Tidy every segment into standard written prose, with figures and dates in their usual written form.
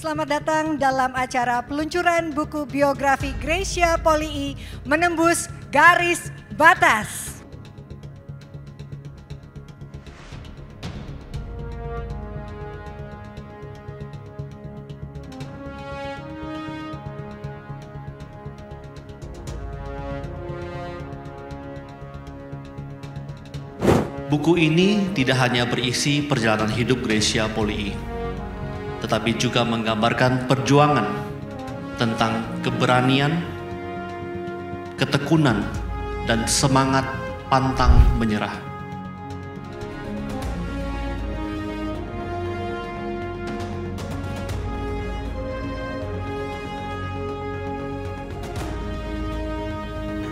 Selamat datang dalam acara peluncuran buku biografi Gracia Polii, Menembus Garis Batas. Buku ini tidak hanya berisi perjalanan hidup Gracia Polii, tetapi juga menggambarkan perjuangan tentang keberanian, ketekunan, dan semangat pantang menyerah.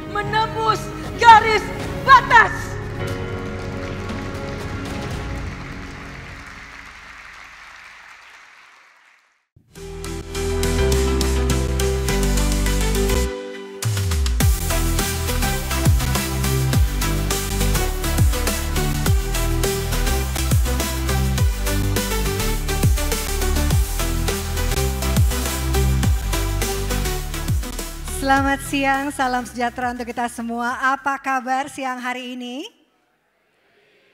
Menembus garis batas. Selamat siang, salam sejahtera untuk kita semua. Apa kabar siang hari ini?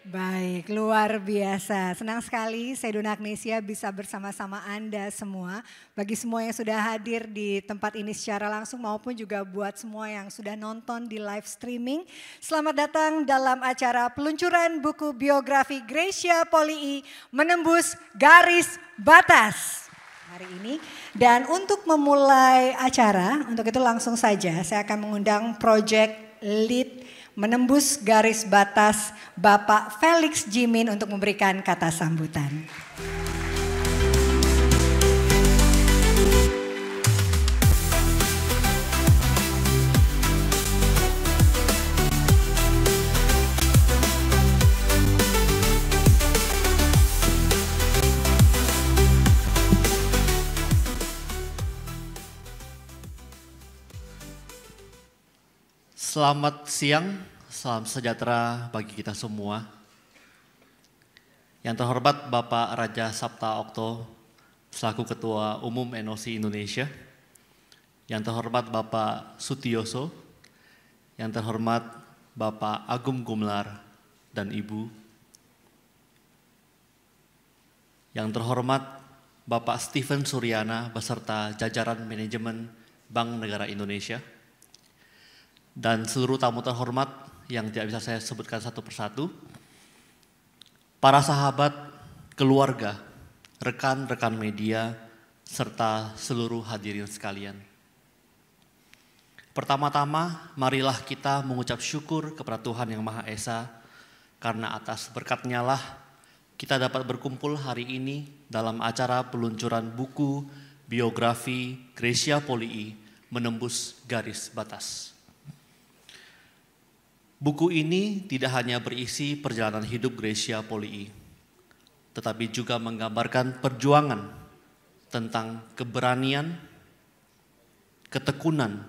Baik, luar biasa. Senang sekali saya Dona Agnesia bisa bersama-sama Anda semua. Bagi semua yang sudah hadir di tempat ini secara langsung maupun juga buat semua yang sudah nonton di live streaming. Selamat datang dalam acara peluncuran buku biografi Gracia Polii, Menembus Garis Batas hari ini. Dan untuk memulai acara, untuk itu langsung saja saya akan mengundang Project Lead Menembus Garis Batas Bapak Felix Jimin untuk memberikan kata sambutan. Selamat siang, salam sejahtera bagi kita semua. Yang terhormat Bapak Raja Sabta Okto selaku Ketua Umum NOC Indonesia. Yang terhormat Bapak Sutioso. Yang terhormat Bapak Agung Gumelar dan Ibu. Yang terhormat Bapak Steven Suryana beserta jajaran manajemen Bank Negara Indonesia. Dan seluruh tamu terhormat yang tidak bisa saya sebutkan satu persatu, para sahabat, keluarga, rekan-rekan media, serta seluruh hadirin sekalian. Pertama-tama, marilah kita mengucap syukur kepada Tuhan Yang Maha Esa, karena atas berkat-Nya lah kita dapat berkumpul hari ini dalam acara peluncuran buku biografi Gracia Polii, Menembus Garis Batas. Buku ini tidak hanya berisi perjalanan hidup Gracia Polii, tetapi juga menggambarkan perjuangan tentang keberanian, ketekunan,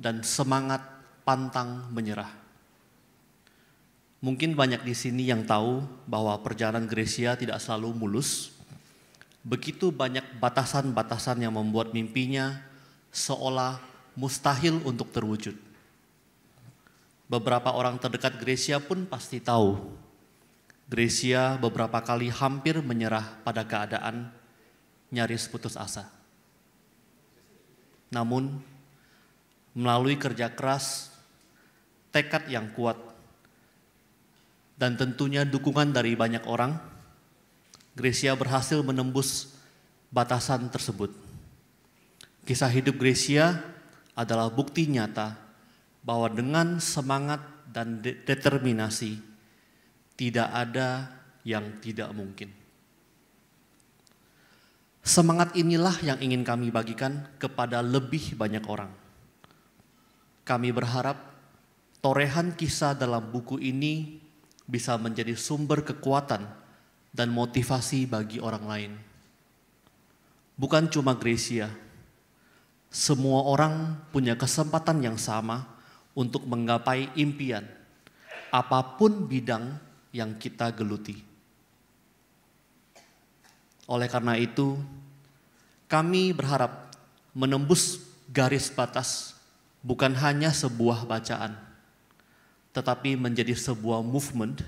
dan semangat pantang menyerah. Mungkin banyak di sini yang tahu bahwa perjalanan Gracia tidak selalu mulus. Begitu banyak batasan-batasan yang membuat mimpinya seolah mustahil untuk terwujud. Beberapa orang terdekat Gracia pun pasti tahu. Gracia beberapa kali hampir menyerah pada keadaan nyaris putus asa. Namun, melalui kerja keras, tekad yang kuat, dan tentunya dukungan dari banyak orang, Gracia berhasil menembus batasan tersebut. Kisah hidup Gracia adalah bukti nyata bahwa dengan semangat dan determinasi tidak ada yang tidak mungkin. Semangat inilah yang ingin kami bagikan kepada lebih banyak orang. Kami berharap torehan kisah dalam buku ini bisa menjadi sumber kekuatan dan motivasi bagi orang lain. Bukan cuma Gracia, semua orang punya kesempatan yang sama untuk menggapai impian, apapun bidang yang kita geluti. Oleh karena itu, Kami berharap menembus garis batas bukan hanya sebuah bacaan, tetapi menjadi sebuah movement,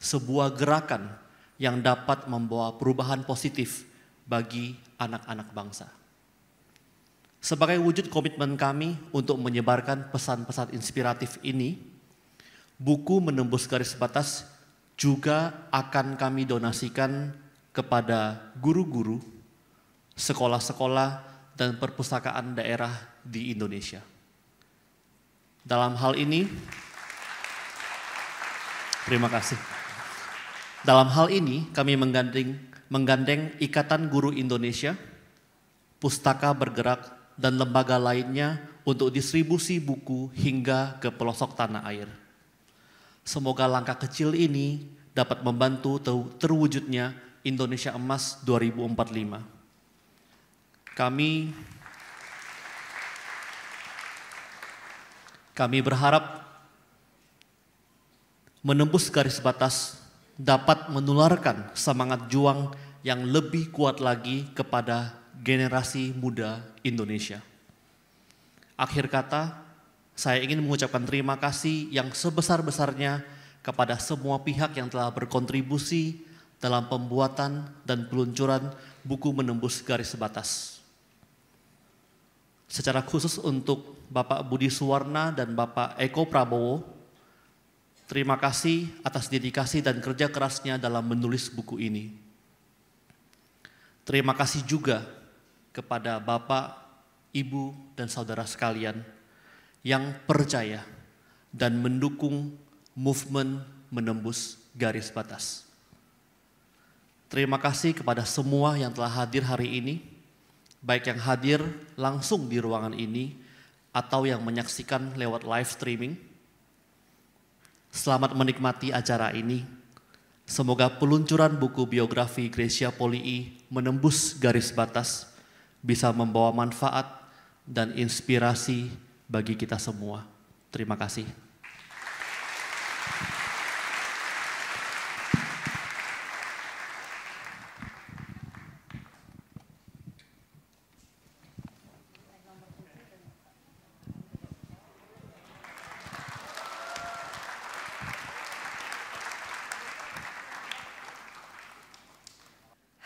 sebuah gerakan yang dapat membawa perubahan positif bagi anak-anak bangsa. Sebagai wujud komitmen kami untuk menyebarkan pesan-pesan inspiratif ini, buku Menembus Garis Batas juga akan kami donasikan kepada guru-guru, sekolah-sekolah, dan perpustakaan daerah di Indonesia. Dalam hal ini, terima kasih. Dalam hal ini kami menggandeng Ikatan Guru Indonesia, Pustaka Bergerak, dan lembaga lainnya untuk distribusi buku hingga ke pelosok tanah air. Semoga langkah kecil ini dapat membantu terwujudnya Indonesia Emas 2045. Kami berharap menembus garis batas dapat menularkan semangat juang yang lebih kuat lagi kepada generasi muda Indonesia. Akhir kata, saya ingin mengucapkan terima kasih yang sebesar-besarnya kepada semua pihak yang telah berkontribusi dalam pembuatan dan peluncuran buku Menembus Garis Batas. Secara khusus untuk Bapak Budi Suwarna dan Bapak Eko Prabowo, terima kasih atas dedikasi dan kerja kerasnya dalam menulis buku ini. Terima kasih juga kepada Bapak, Ibu, dan saudara sekalian yang percaya dan mendukung movement Menembus Garis Batas. Terima kasih kepada semua yang telah hadir hari ini, baik yang hadir langsung di ruangan ini atau yang menyaksikan lewat live streaming. Selamat menikmati acara ini. Semoga peluncuran buku biografi Gracia Polii Menembus Garis Batas bisa membawa manfaat dan inspirasi bagi kita semua. Terima kasih.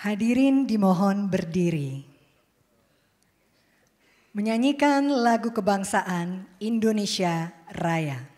Hadirin dimohon berdiri. Menyanyikan lagu kebangsaan Indonesia Raya.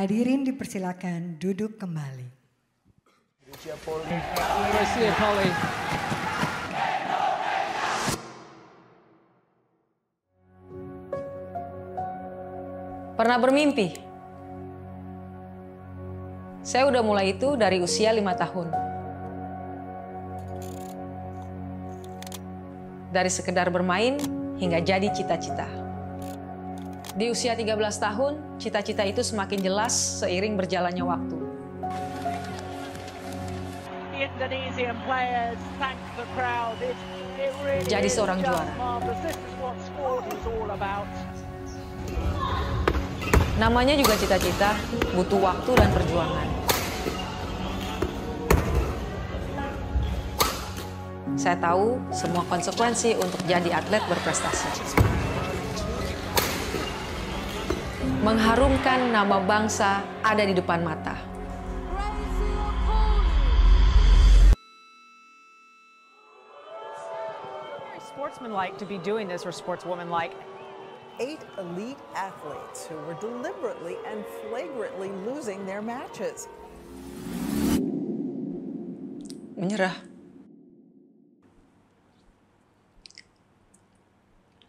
Hadirin dipersilakan duduk kembali. Gracia Polii. Pernah bermimpi Saya udah mulai itu dari usia 5 tahun. Dari sekedar bermain hingga jadi cita-cita. Di usia 13 tahun, cita-cita itu semakin jelas seiring berjalannya waktu. Jadi seorang juara. Namanya juga cita-cita, butuh waktu dan perjuangan. Saya tahu semua konsekuensi untuk jadi atlet berprestasi. Mengharumkan nama bangsa ada di depan mata. Sportsmanlike to be doing this, or sportswomanlike. 8 elite athletes who were deliberately and flagrantly losing their matches. Menyerah.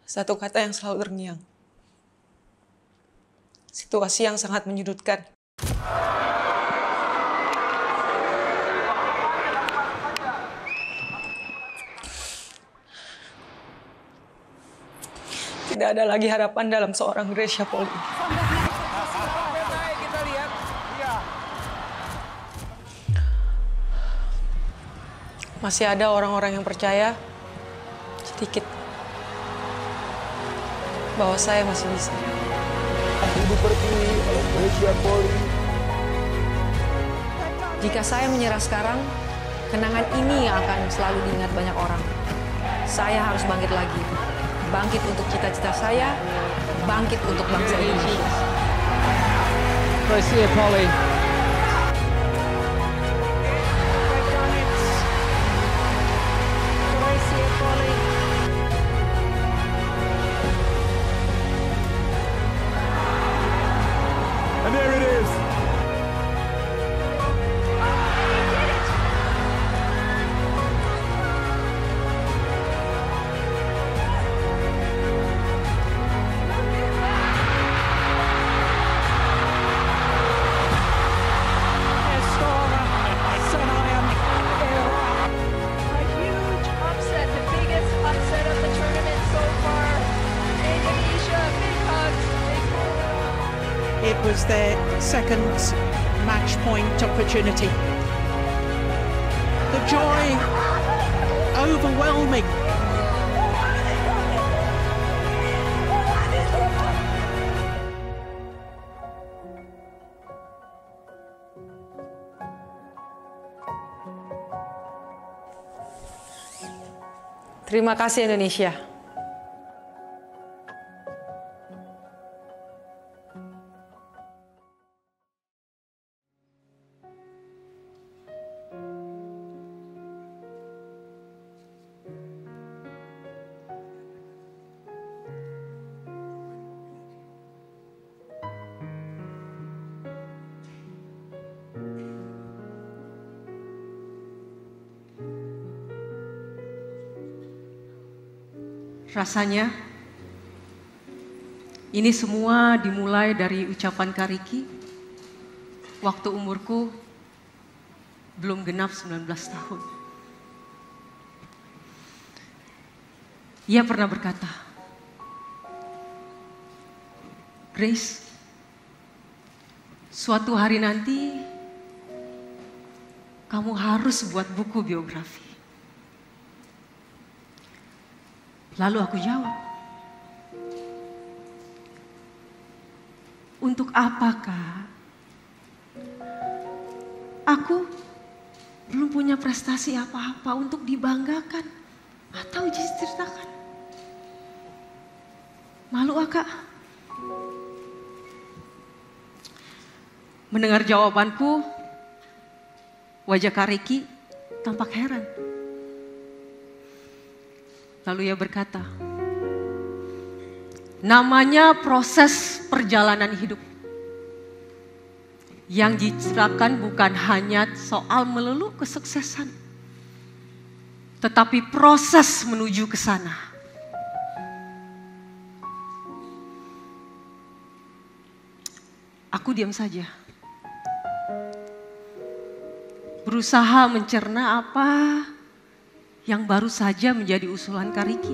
Satu kata yang selalu terngiang. Situasi yang sangat menyudutkan. Tidak ada lagi harapan dalam seorang Gracia Poli. Masih ada orang-orang yang percaya, sedikit, bahwa saya masih bisa. Jika saya menyerah sekarang, kenangan ini yang akan selalu diingat banyak orang. Saya harus bangkit lagi. Bangkit untuk cita-cita saya, bangkit untuk bangsa Indonesia. Gracia Poli. And there it is. It was their second match point opportunity. The joy overwhelming. Terima kasih Indonesia. Rasanya ini semua dimulai dari ucapan Kak Ricky waktu umurku belum genap 19 tahun. Ia pernah berkata, Grace, suatu hari nanti kamu harus buat buku biografi. Lalu aku jawab, untuk apakah? Aku belum punya prestasi apa-apa untuk dibanggakan atau diceritakan. Malu Kak? Mendengar jawabanku, wajah Kak Ricky tampak heran. Lalu ia berkata, namanya proses perjalanan hidup. Yang diceritakan bukan hanya soal melulu kesuksesan, tetapi proses menuju ke sana. Aku diam saja. berusaha mencerna apa yang baru saja menjadi usulan Kak Ricky.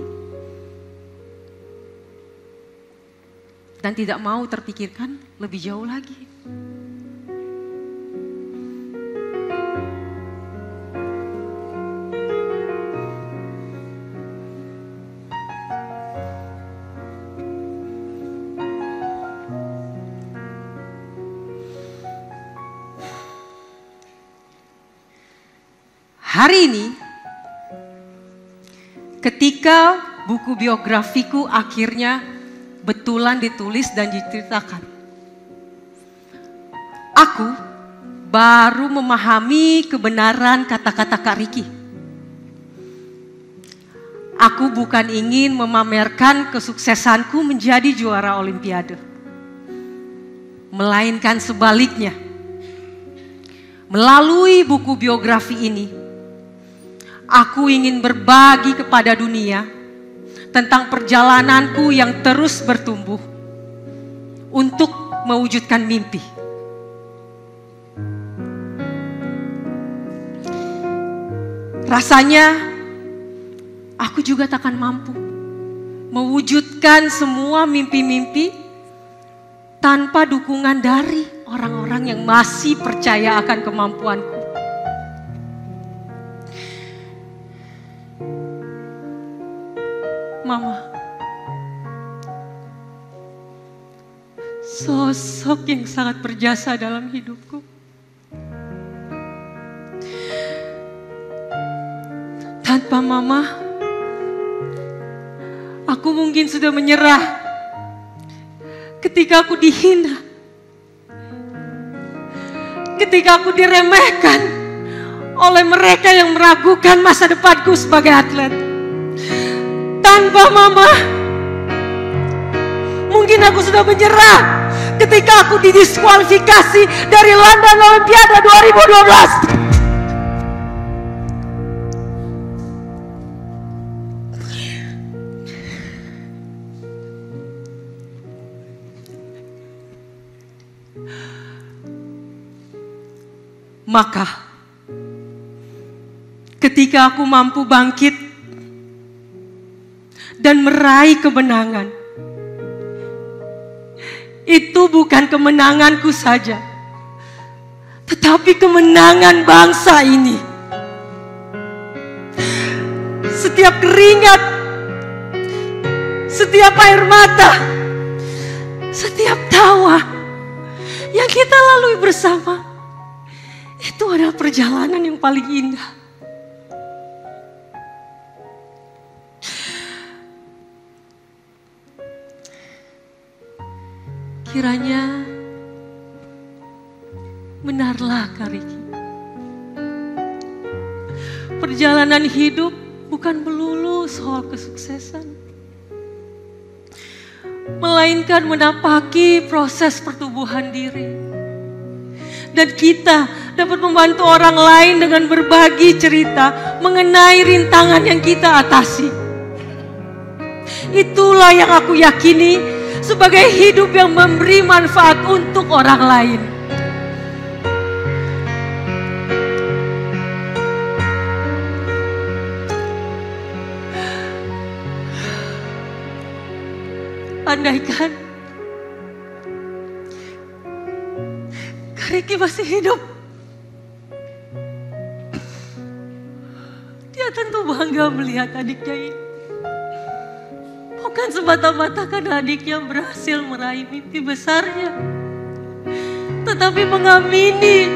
Dan tidak mau terpikirkan lebih jauh lagi. Hari ini, ketika buku biografiku akhirnya betulan ditulis dan diceritakan, aku baru memahami kebenaran kata-kata Kak Ricky. Aku bukan ingin memamerkan kesuksesanku menjadi juara Olimpiade, melainkan sebaliknya. Melalui buku biografi ini, aku ingin berbagi kepada dunia tentang perjalananku yang terus bertumbuh untuk mewujudkan mimpi. Rasanya aku juga takkan mampu mewujudkan semua mimpi-mimpi tanpa dukungan dari orang-orang yang masih percaya akan kemampuanku. Mama, sosok yang sangat berjasa dalam hidupku. Tanpa Mama, aku mungkin sudah menyerah ketika aku dihina, ketika aku diremehkan oleh mereka yang meragukan masa depanku sebagai atlet. Tanpa Mama, mungkin aku sudah menyerah ketika aku didiskualifikasi dari London Olimpiade 2012. Maka, ketika aku mampu bangkit dan meraih kemenangan, itu bukan kemenanganku saja, tetapi kemenangan bangsa ini. Setiap keringat, setiap air mata, setiap tawa yang kita lalui bersama, itu adalah perjalanan yang paling indah. Kiranya benarlah Kak Ricky, perjalanan hidup bukan melulu soal kesuksesan, melainkan menapaki proses pertumbuhan diri. Dan kita dapat membantu orang lain dengan berbagi cerita mengenai rintangan yang kita atasi. Itulah yang aku yakini sebagai hidup yang memberi manfaat untuk orang lain. Andaikan Kak Ricky masih hidup, dia tentu bangga melihat adiknya ini. Bukan semata-mata karena adiknya berhasil meraih mimpi besarnya, tetapi mengamini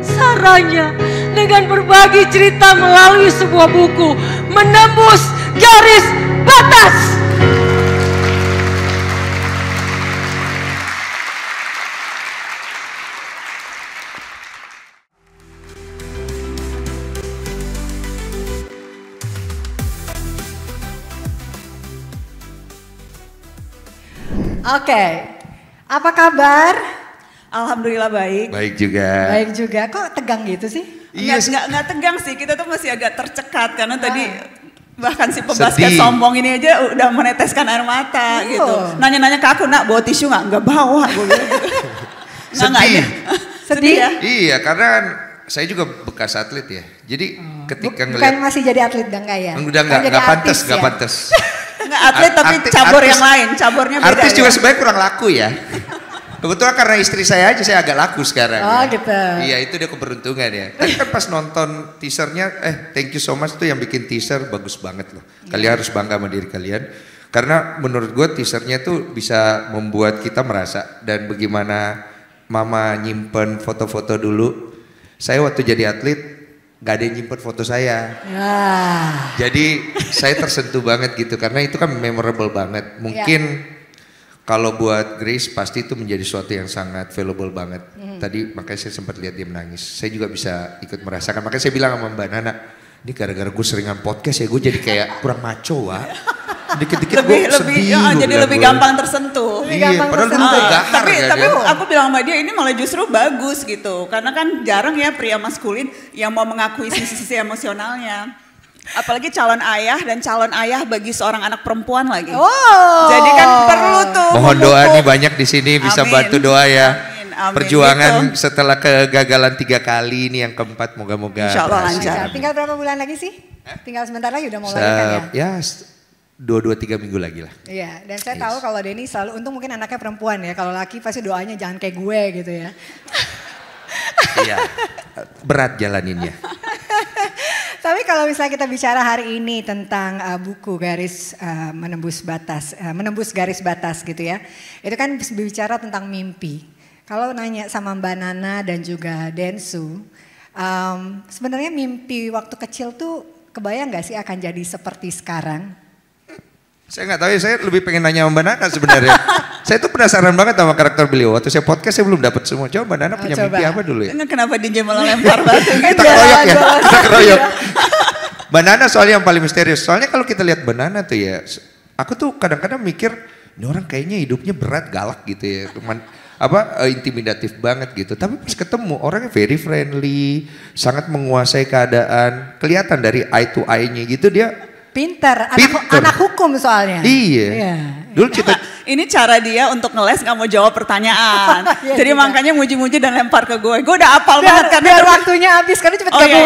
saranya dengan berbagi cerita melalui sebuah buku, Menembus Garis Batas. Oke, apa kabar? Alhamdulillah baik. Baik juga. Baik juga, kok tegang gitu sih? Iya, nggak tegang sih, kita tuh masih agak tercekat karena tadi bahkan si pembasket sombong ini aja udah meneteskan air mata gitu. Nanya-nanya ke aku, nak bawa tisu nggak bawa. Gue gitu. Sedih. Sedih ya? Iya, karena saya juga bekas atlet ya. Jadi ketika Bukan ngeliat masih jadi atlet enggak ya? udah nggak pantas, nggak pantas. Nggak atlet tapi cabur yang lain, caburnya beda. Artis juga sebenarnya kurang laku ya. Kebetulan karena istri saya aja saya agak laku sekarang. Oh ya. gitu. Iya itu dia keberuntungan ya. Tadi kan pas nonton teasernya, thank you so much tuh yang bikin teaser bagus banget loh. Kalian harus bangga sama diri kalian. Karena menurut gue teasernya tuh bisa membuat kita merasa dan bagaimana mama nyimpen foto-foto dulu. Saya waktu jadi atlet gak ada yang nyimpen foto saya. Jadi saya tersentuh banget gitu karena itu kan memorable banget. Mungkin kalau buat Grace pasti itu menjadi sesuatu yang sangat valuable banget. Tadi makanya saya sempat lihat dia menangis. Saya juga bisa ikut merasakan. Makanya saya bilang sama Mbak Nana, ini gara-gara gue seringan podcast ya gue jadi kayak kurang maco Wak. Dikit-dikit gue sedih. Jadi lebih gampang tersentuh. Iya, padahal dulu gue gahar tapi aku bilang sama dia ini malah justru bagus gitu. Karena kan jarang ya pria maskulin yang mau mengakui sisi-sisi emosionalnya. Apalagi calon ayah dan calon ayah bagi seorang anak perempuan lagi. Jadi kan perlu tuh. Mohon doa nih banyak di sini bisa bantu doa ya. Amin. Perjuangan gitu. Setelah kegagalan 3 kali ini yang keempat moga-moga Insya Allah lancar. Tinggal berapa bulan lagi sih? Tinggal sebentar lagi udah mau melahirkan ya? Ya 2-3 minggu lagi lah. Iya, dan saya tahu kalau Denny selalu, untung mungkin anaknya perempuan ya. Kalau laki pasti doanya jangan kayak gue gitu ya. Iya, berat jalaninnya. Tapi kalau misalnya kita bicara hari ini tentang buku menembus garis batas gitu ya. Itu kan bicara tentang mimpi. Kalau nanya sama Mbak Nana dan juga Densu, sebenarnya mimpi waktu kecil tuh kebayang gak sih akan jadi seperti sekarang? Saya nggak tahu ya, saya lebih pengen nanya sama Mbak Nana sebenarnya. Saya tuh penasaran banget sama karakter beliau. Waktu saya podcast saya belum dapat semua. Coba Mbak Nana punya mimpi apa dulu ya? Kenapa DJ malah lempar batu? Kita keroyok ya, kita keroyok. Mbak Nana soalnya yang paling misterius. Soalnya kalau kita lihat Mbak Nana tuh ya, aku tuh kadang-kadang mikir, ini orang kayaknya hidupnya berat, galak gitu ya. Intimidatif banget gitu. Tapi pas ketemu orangnya very friendly, sangat menguasai keadaan. Kelihatan dari eye to eye-nya gitu dia. Pinter. Anak hukum soalnya. Iya. Dulu kita ini cara dia untuk ngeles nggak mau jawab pertanyaan. Jadi makanya muji-muji dan lempar ke gue. Gue udah apal banget karena waktunya habis karena cepet Oke.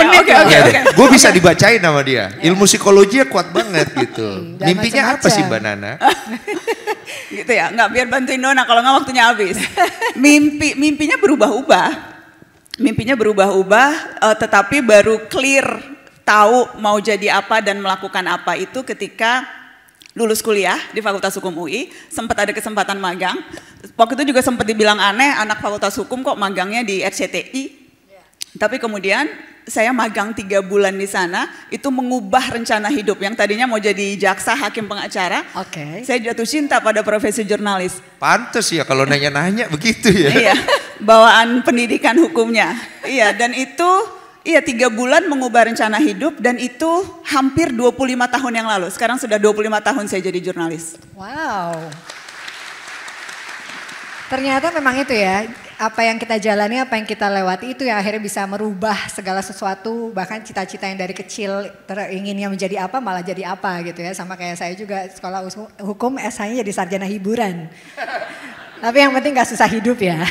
Gue bisa dibacain sama dia. Ilmu psikologinya kuat banget gitu. Mimpinya apa sih Mbak Nana? Gitu ya, nggak biar bantuin Nona kalau nggak waktunya habis. Mimpinya berubah-ubah, tetapi baru clear tahu mau jadi apa dan melakukan apa itu ketika lulus kuliah di Fakultas Hukum UI, sempat ada kesempatan magang. Waktu itu juga sempat dibilang aneh, anak Fakultas Hukum kok magangnya di RCTI. Tapi kemudian saya magang 3 bulan di sana, itu mengubah rencana hidup. Yang tadinya mau jadi jaksa, hakim, pengacara. Saya jatuh cinta pada profesi jurnalis. Pantes ya kalau nanya-nanya begitu ya. Iya, bawaan pendidikan hukumnya. Iya, dan itu 3 bulan mengubah rencana hidup dan itu hampir 25 tahun yang lalu. Sekarang sudah 25 tahun saya jadi jurnalis. Wow. Ternyata memang itu ya, apa yang kita jalani, apa yang kita lewati itu yang akhirnya bisa merubah segala sesuatu. Bahkan cita-cita yang dari kecil inginnya menjadi apa malah jadi apa gitu ya. Sama kayak saya juga sekolah hukum S-nya jadi sarjana hiburan. Tapi yang penting gak susah hidup ya.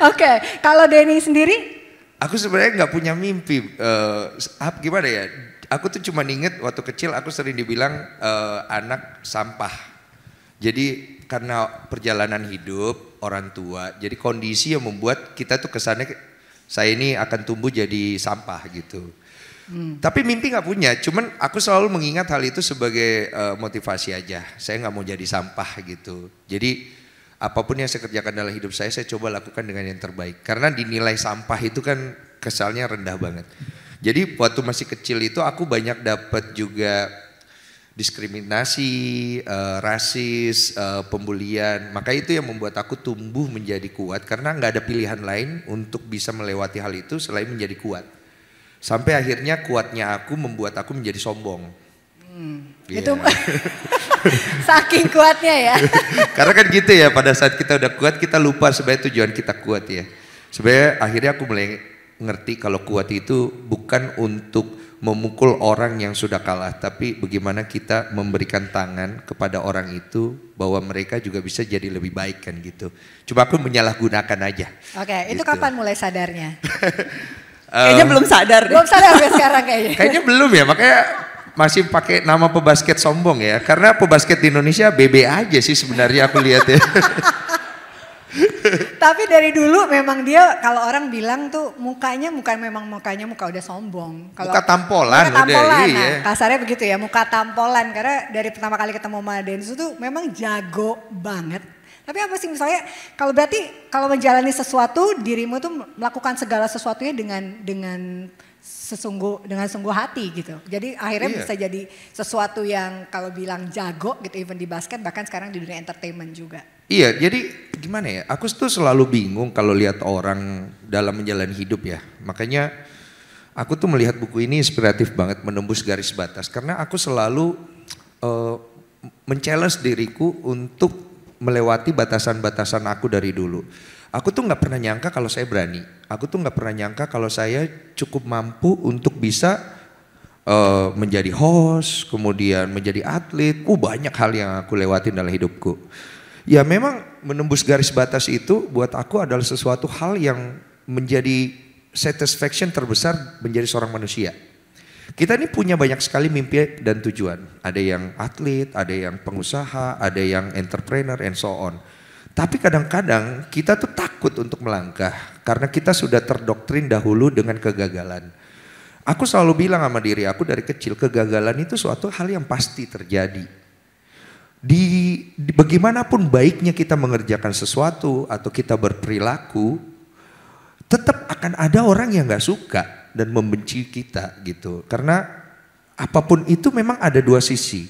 Oke, kalau Denny sendiri? Aku sebenarnya nggak punya mimpi, gimana ya? Aku tuh cuma inget waktu kecil aku sering dibilang anak sampah. Jadi karena perjalanan hidup orang tua, jadi kondisi yang membuat kita tuh kesannya saya ini akan tumbuh jadi sampah gitu. Tapi mimpi nggak punya, cuman aku selalu mengingat hal itu sebagai motivasi aja. Saya nggak mau jadi sampah gitu. Jadi apapun yang saya kerjakan dalam hidup saya coba lakukan dengan yang terbaik. Karena dinilai sampah itu kan kesalnya rendah banget. Jadi waktu masih kecil itu aku banyak dapat juga diskriminasi, rasis, pembulian. Maka itu yang membuat aku tumbuh menjadi kuat. Karena nggak ada pilihan lain untuk bisa melewati hal itu selain menjadi kuat. Sampai akhirnya kuatnya aku membuat aku menjadi sombong. Itu saking kuatnya ya. Karena kan gitu ya, pada saat kita udah kuat kita lupa sebenarnya tujuan kita kuat ya. Sebenarnya akhirnya aku mulai ngerti kalau kuat itu bukan untuk memukul orang yang sudah kalah, tapi bagaimana kita memberikan tangan kepada orang itu bahwa mereka juga bisa jadi lebih baik kan gitu. Cuma aku menyalahgunakan aja. Oke, itu gitu. kapan mulai sadarnya? Kayaknya belum sadar. Belum sadar ya sekarang kayaknya. Kayaknya belum ya, makanya masih pakai nama pebasket sombong ya. Karena pebasket di Indonesia BB aja sih sebenarnya aku lihat ya. Tapi dari dulu memang dia kalau orang bilang tuh mukanya muka udah sombong. Kalau muka tampolan udah, iya. Nah, kasarnya begitu ya, muka tampolan. Karena dari pertama kali ketemu sama Densu tuh memang jago banget. Tapi apa sih misalnya kalau berarti kalau menjalani sesuatu dirimu tuh melakukan segala sesuatunya dengan sungguh hati gitu. Jadi akhirnya bisa jadi sesuatu yang kalau bilang jago gitu, even di basket, bahkan sekarang di dunia entertainment juga. Iya, jadi gimana ya, aku tuh selalu bingung kalau lihat orang dalam menjalani hidup ya. Makanya aku tuh melihat buku ini inspiratif banget, menembus garis batas. Karena aku selalu men-challenge diriku untuk melewati batasan-batasan aku dari dulu. Aku tuh gak pernah nyangka kalau saya berani. Aku tuh gak pernah nyangka kalau saya cukup mampu untuk bisa menjadi host, kemudian menjadi atlet. Banyak hal yang aku lewatin dalam hidupku. Ya memang menembus garis batas itu buat aku adalah sesuatu hal yang menjadi satisfaction terbesar menjadi seorang manusia. Kita ini punya banyak sekali mimpi dan tujuan. Ada yang atlet, ada yang pengusaha, ada yang entrepreneur and so on. Tapi kadang-kadang kita tuh takut untuk melangkah karena kita sudah terdoktrin dahulu dengan kegagalan. Aku selalu bilang sama diri aku dari kecil, kegagalan itu suatu hal yang pasti terjadi. Bagaimanapun baiknya kita mengerjakan sesuatu atau kita berperilaku, tetap akan ada orang yang gak suka dan membenci kita gitu. Karena apapun itu memang ada dua sisi.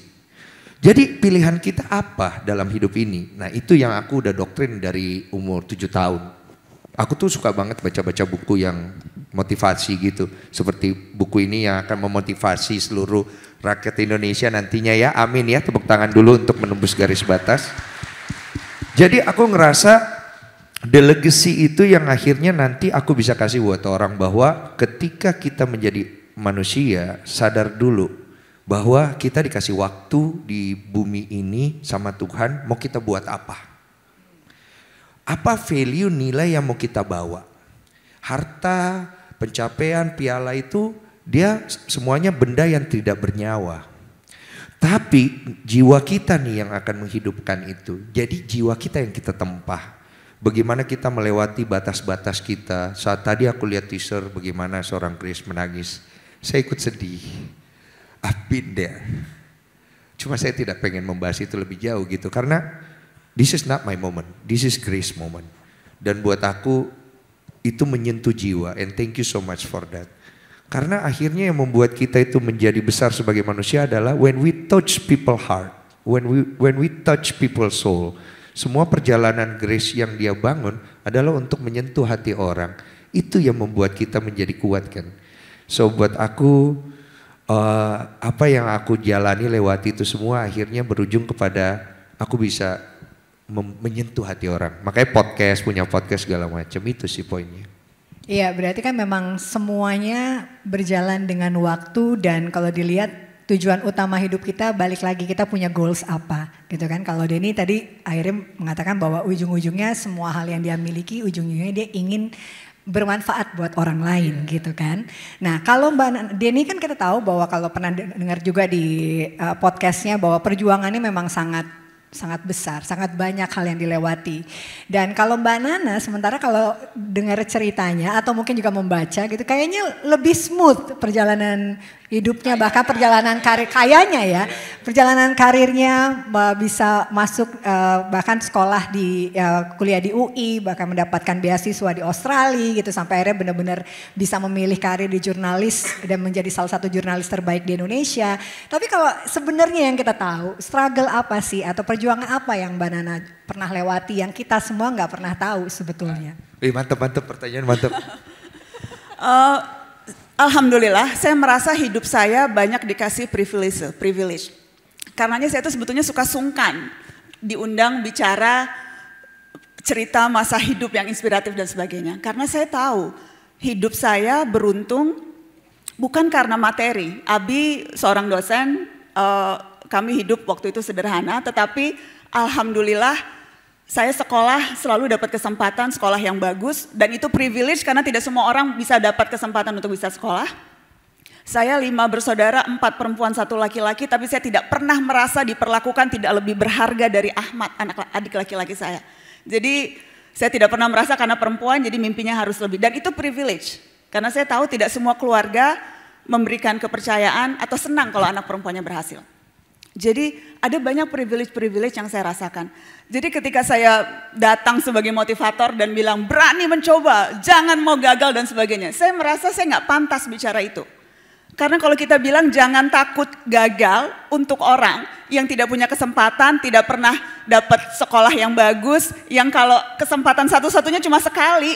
Jadi pilihan kita apa dalam hidup ini? Nah itu yang aku udah doktrin dari umur 7 tahun. Aku tuh suka banget baca-baca buku yang motivasi gitu. Seperti buku ini yang akan memotivasi seluruh rakyat Indonesia nantinya ya. Amin ya, tepuk tangan dulu untuk menembus garis batas. Jadi aku ngerasa the legacy itu yang akhirnya nanti aku bisa kasih buat orang bahwa ketika kita menjadi manusia, sadar dulu bahwa kita dikasih waktu di bumi ini sama Tuhan, mau kita buat apa? Apa value nilai yang mau kita bawa? Harta, pencapaian, piala itu dia semuanya benda yang tidak bernyawa. Tapi jiwa kita nih yang akan menghidupkan itu. Jadi jiwa kita yang kita tempah. Bagaimana kita melewati batas-batas kita. Saat tadi aku lihat teaser bagaimana seorang Grace menangis. Saya ikut sedih. I've been there. Cuma saya tidak pengen membahas itu lebih jauh gitu. Karena this is not my moment. This is Grace moment. Dan buat aku itu menyentuh jiwa. And thank you so much for that. Karena akhirnya yang membuat kita itu menjadi besar sebagai manusia adalah when we touch people heart. When we touch people's soul. Semua perjalanan Grace yang dia bangun adalah untuk menyentuh hati orang. Itu yang membuat kita menjadi kuat kan. So buat aku apa yang aku jalani lewati itu semua akhirnya berujung kepada aku bisa menyentuh hati orang. Makanya punya podcast segala macam, itu sih poinnya. Iya, berarti kan memang semuanya berjalan dengan waktu dan kalau dilihat tujuan utama hidup kita balik lagi kita punya goals apa gitu kan. Kalau Denny tadi akhirnya mengatakan bahwa ujung-ujungnya semua hal yang dia miliki ujung-ujungnya dia ingin bermanfaat buat orang lain gitu kan. Nah kalau Mbak Denny kan kita tahu bahwa kalau pernah dengar juga di podcastnya bahwa perjuangannya memang sangat besar, sangat banyak hal yang dilewati. Dan kalau Mbak Nana sementara kalau dengar ceritanya atau mungkin juga membaca gitu kayaknya lebih smooth perjalanan hidupnya, bahkan perjalanan karir kayaknya ya. Perjalanan karirnya bisa masuk bahkan sekolah di kuliah di UI, bahkan mendapatkan beasiswa di Australia gitu sampai akhirnya benar-benar bisa memilih karir di jurnalis dan menjadi salah satu jurnalis terbaik di Indonesia. Tapi kalau sebenarnya yang kita tahu struggle apa sih atau perjuangan apa yang Mbak Nana pernah lewati yang kita semua nggak pernah tahu sebetulnya? Mantap pertanyaan mantap. Alhamdulillah saya merasa hidup saya banyak dikasih privilege. Karenanya saya tuh sebetulnya suka sungkan diundang bicara cerita masa hidup yang inspiratif dan sebagainya. Karena saya tahu hidup saya beruntung bukan karena materi. Abi seorang dosen, kami hidup waktu itu sederhana tetapi Alhamdulillah saya sekolah selalu dapat kesempatan sekolah yang bagus dan itu privilege karena tidak semua orang bisa dapat kesempatan untuk bisa sekolah. Saya 5 bersaudara, 4 perempuan, 1 laki-laki, tapi saya tidak pernah merasa diperlakukan tidak lebih berharga dari Ahmad, adik laki-laki saya. Jadi saya tidak pernah merasa karena perempuan jadi mimpinya harus lebih. Dan itu privilege, karena saya tahu tidak semua keluarga memberikan kepercayaan atau senang kalau anak perempuannya berhasil. Jadi ada banyak privilege yang saya rasakan. Jadi ketika saya datang sebagai motivator dan bilang berani mencoba, jangan mau gagal dan sebagainya. Saya merasa saya nggak pantas bicara itu. Karena kalau kita bilang jangan takut gagal untuk orang yang tidak punya kesempatan, tidak pernah dapat sekolah yang bagus, yang kalau kesempatan satu-satunya cuma sekali.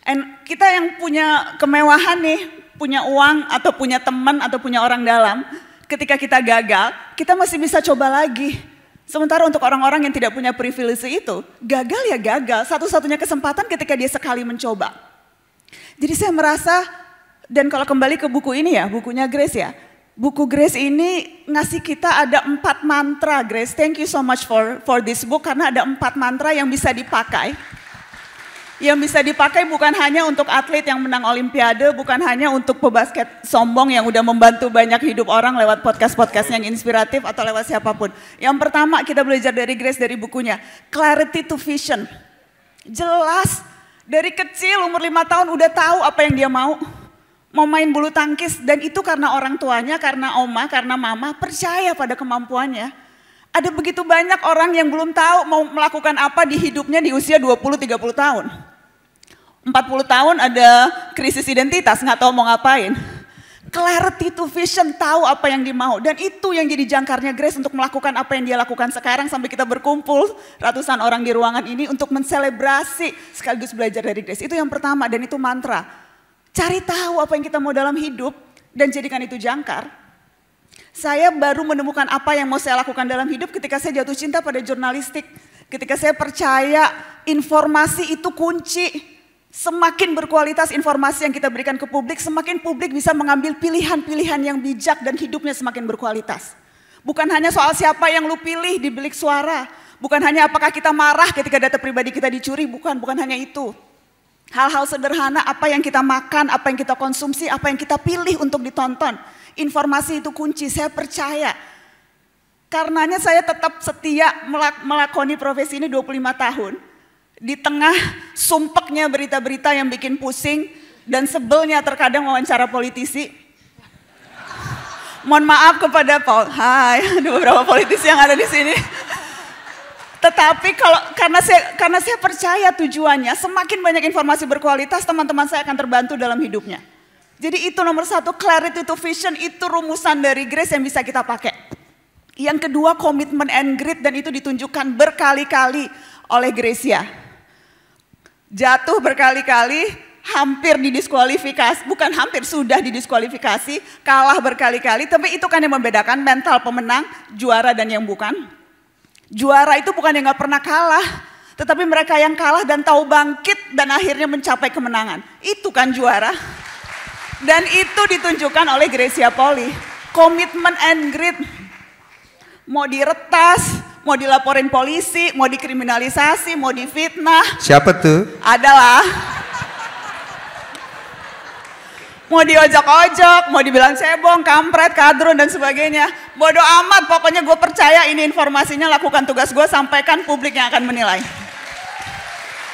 And kita yang punya kemewahan nih, punya uang atau punya teman atau punya orang dalam, ketika kita gagal, kita masih bisa coba lagi. Sementara untuk orang-orang yang tidak punya privilege itu, gagal ya gagal, satu-satunya kesempatan ketika dia sekali mencoba. Jadi saya merasa, dan kalau kembali ke buku ini ya, bukunya Grace ya, buku Grace ini ngasih kita ada 4 mantra. Grace, thank you so much for this book, karena ada 4 mantra yang bisa dipakai. Yang bisa dipakai bukan hanya untuk atlet yang menang olimpiade, bukan hanya untuk pebasket sombong yang udah membantu banyak hidup orang lewat podcast-podcast yang inspiratif atau lewat siapapun. Yang pertama kita belajar dari Grace dari bukunya, clarity to vision. Jelas, dari kecil umur 5 tahun udah tahu apa yang dia mau main bulu tangkis, dan itu karena orang tuanya, karena oma, karena mama percaya pada kemampuannya. Ada begitu banyak orang yang belum tahu mau melakukan apa di hidupnya di usia 20-30 tahun. 40 tahun ada krisis identitas, nggak tahu mau ngapain. Clarity to vision, tahu apa yang dia mau. Dan itu yang jadi jangkarnya Grace untuk melakukan apa yang dia lakukan sekarang sampai kita berkumpul ratusan orang di ruangan ini untuk menselebrasi sekaligus belajar dari Grace. Itu yang pertama dan itu mantra. Cari tahu apa yang kita mau dalam hidup dan jadikan itu jangkar. Saya baru menemukan apa yang mau saya lakukan dalam hidup ketika saya jatuh cinta pada jurnalistik. Ketika saya percaya informasi itu kunci. Semakin berkualitas informasi yang kita berikan ke publik, semakin publik bisa mengambil pilihan-pilihan yang bijak dan hidupnya semakin berkualitas. Bukan hanya soal siapa yang lu pilih di bilik suara. Bukan hanya apakah kita marah ketika data pribadi kita dicuri, bukan hanya itu. Hal-hal sederhana, apa yang kita makan, apa yang kita konsumsi, apa yang kita pilih untuk ditonton. Informasi itu kunci, saya percaya. Karenanya saya tetap setia melakoni profesi ini 25 tahun. Di tengah sumpeknya berita-berita yang bikin pusing dan sebelnya terkadang wawancara politisi. Mohon maaf kepada Paul, hai, ada beberapa politisi yang ada di sini. Tetapi karena saya percaya tujuannya, semakin banyak informasi berkualitas, teman-teman saya akan terbantu dalam hidupnya. Jadi itu nomor 1, clarity to vision, itu rumusan dari Grace yang bisa kita pakai. Yang kedua, commitment and grit, dan itu ditunjukkan berkali-kali oleh Gracia. Jatuh berkali-kali, hampir didiskualifikasi, bukan hampir, sudah didiskualifikasi, kalah berkali-kali, tapi itu kan yang membedakan mental pemenang, juara dan yang bukan. Juara itu bukan yang gak pernah kalah, tetapi mereka yang kalah dan tahu bangkit dan akhirnya mencapai kemenangan. Itu kan juara. Dan itu ditunjukkan oleh Gracia Poli. Commitment and grit. Mau diretas, mau dilaporin polisi, mau dikriminalisasi, mau difitnah. Siapa tuh? Adalah. Mau diojok-ojok, mau dibilang cebong, kampret, kadrun dan sebagainya. Bodoh amat, pokoknya gue percaya ini informasinya, lakukan tugas gue, sampaikan, publik yang akan menilai.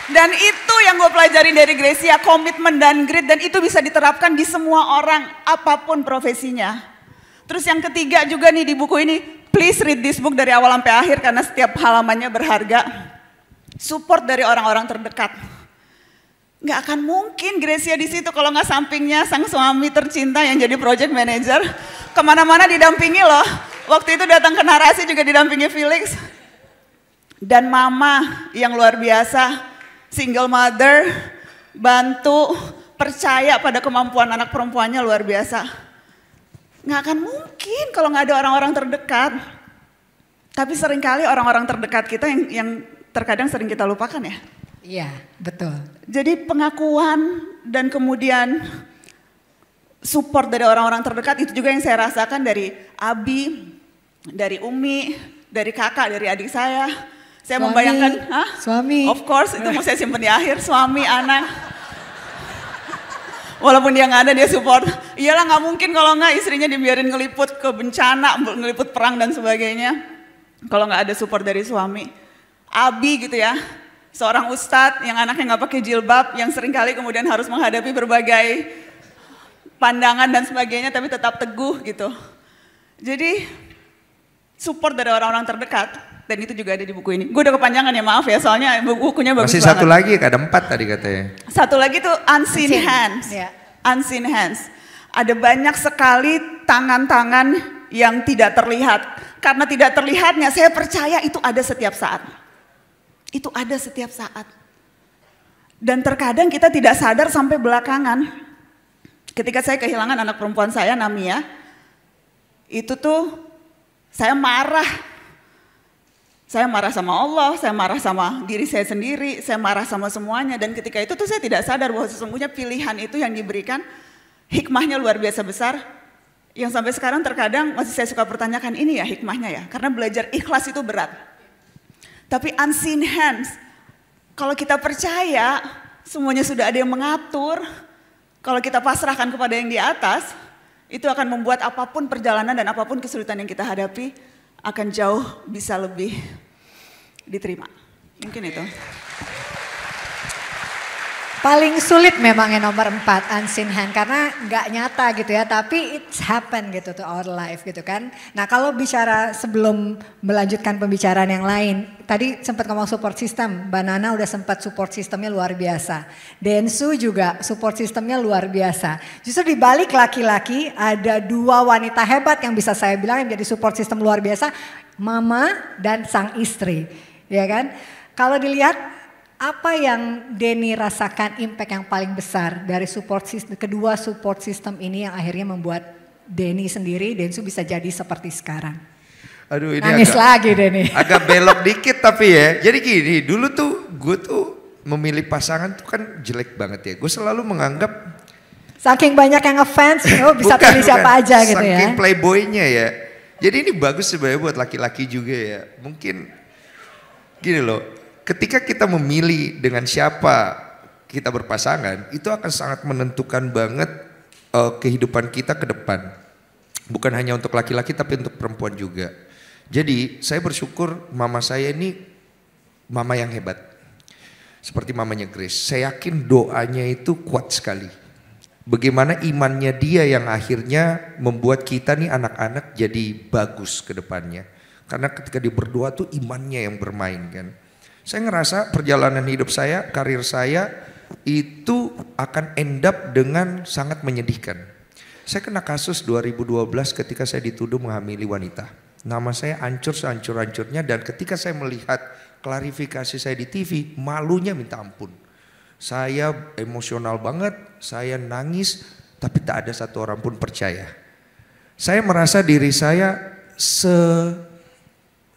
Dan itu yang gue pelajari dari Gracia, komitmen dan grit, dan itu bisa diterapkan di semua orang, apapun profesinya. Terus yang ketiga juga nih di buku ini, please read this book dari awal sampai akhir karena setiap halamannya berharga. Support dari orang-orang terdekat. Nggak akan mungkin Gracia di situ kalau nggak sampingnya sang suami tercinta yang jadi project manager. Kemana-mana didampingi loh. Waktu itu datang ke Narasi juga didampingi Felix. Dan mama yang luar biasa, single mother, bantu, percaya pada kemampuan anak perempuannya luar biasa. Nggak akan mungkin kalau nggak ada orang-orang terdekat. Tapi seringkali orang-orang terdekat kita yang terkadang sering kita lupakan ya. Iya, betul. Jadi pengakuan dan kemudian support dari orang-orang terdekat itu juga yang saya rasakan dari Abi, dari Umi, dari kakak, dari adik saya. Saya membayangkan, suami. Of course, itu mau saya simpen di akhir, suami, anak. Walaupun dia nggak ada, dia support. Iyalah nggak mungkin kalau nggak istrinya dibiarin ngeliput ke bencana, ngeliput perang dan sebagainya. Kalau nggak ada support dari suami. Abi gitu ya, seorang ustadz yang anaknya nggak pakai jilbab, yang seringkali kemudian harus menghadapi berbagai pandangan dan sebagainya, tapi tetap teguh gitu. Jadi support dari orang-orang terdekat. Dan itu juga ada di buku ini. Gue udah kepanjangan ya, maaf ya, soalnya bukunya bagus banget. Masih satu lagi, ada 4 tadi katanya. Satu lagi tuh unseen hands. Unseen hands. Ada banyak sekali tangan-tangan yang tidak terlihat. Karena tidak terlihatnya, saya percaya itu ada setiap saat. Itu ada setiap saat. Dan terkadang kita tidak sadar sampai belakangan. Ketika saya kehilangan anak perempuan saya, Namia, itu tuh saya marah. Saya marah sama Allah, saya marah sama diri saya sendiri, saya marah sama semuanya. Dan ketika itu tuh saya tidak sadar bahwa sesungguhnya pilihan itu yang diberikan, hikmahnya luar biasa besar. Yang sampai sekarang terkadang masih saya suka pertanyakan, ini ya hikmahnya ya. Karena belajar ikhlas itu berat. Tapi unseen hands, kalau kita percaya semuanya sudah ada yang mengatur, kalau kita pasrahkan kepada yang di atas, itu akan membuat apapun perjalanan dan apapun kesulitan yang kita hadapi akan jauh bisa lebih diterima. Mungkin itu. Paling sulit memang yang nomor 4, unseen hand, karena nggak nyata gitu ya, tapi it's happen gitu to our life gitu kan. Nah kalau bicara sebelum melanjutkan pembicaraan yang lain, tadi sempat ngomong support system, Mbak Nana udah sempat support sistemnya luar biasa. Densu juga support sistemnya luar biasa. Justru di balik laki-laki ada 2 wanita hebat yang bisa saya bilang yang menjadi support system luar biasa, mama dan sang istri, ya kan. Kalau dilihat apa yang Denny rasakan impact yang paling besar dari support system, kedua support system ini yang akhirnya membuat Denny sendiri, Densu bisa jadi seperti sekarang? Aduh ini nangis lagi Denny. Agak belok dikit tapi ya. Jadi gini, dulu tuh gue tuh memilih pasangan tuh kan jelek banget ya. Gue selalu menganggap saking banyak yang ngefans, bisa pilih siapa aja gitu ya. Saking playboynya ya. Jadi ini bagus sebenarnya buat laki-laki juga ya. Mungkin gini loh. Ketika kita memilih dengan siapa kita berpasangan, itu akan sangat menentukan banget kehidupan kita ke depan. Bukan hanya untuk laki-laki tapi untuk perempuan juga. Jadi saya bersyukur mama saya ini mama yang hebat. Seperti mamanya Grace. Saya yakin doanya itu kuat sekali. Bagaimana imannya dia yang akhirnya membuat kita nih anak-anak jadi bagus ke depannya. Karena ketika dia berdoa tuh imannya yang bermain kan. Saya ngerasa perjalanan hidup saya, karir saya itu akan end up dengan sangat menyedihkan. Saya kena kasus 2012 ketika saya dituduh menghamili wanita. Nama saya hancur sehancur-hancurnya dan ketika saya melihat klarifikasi saya di TV, malunya minta ampun. Saya emosional banget, saya nangis, tapi tak ada satu orang pun percaya. Saya merasa diri saya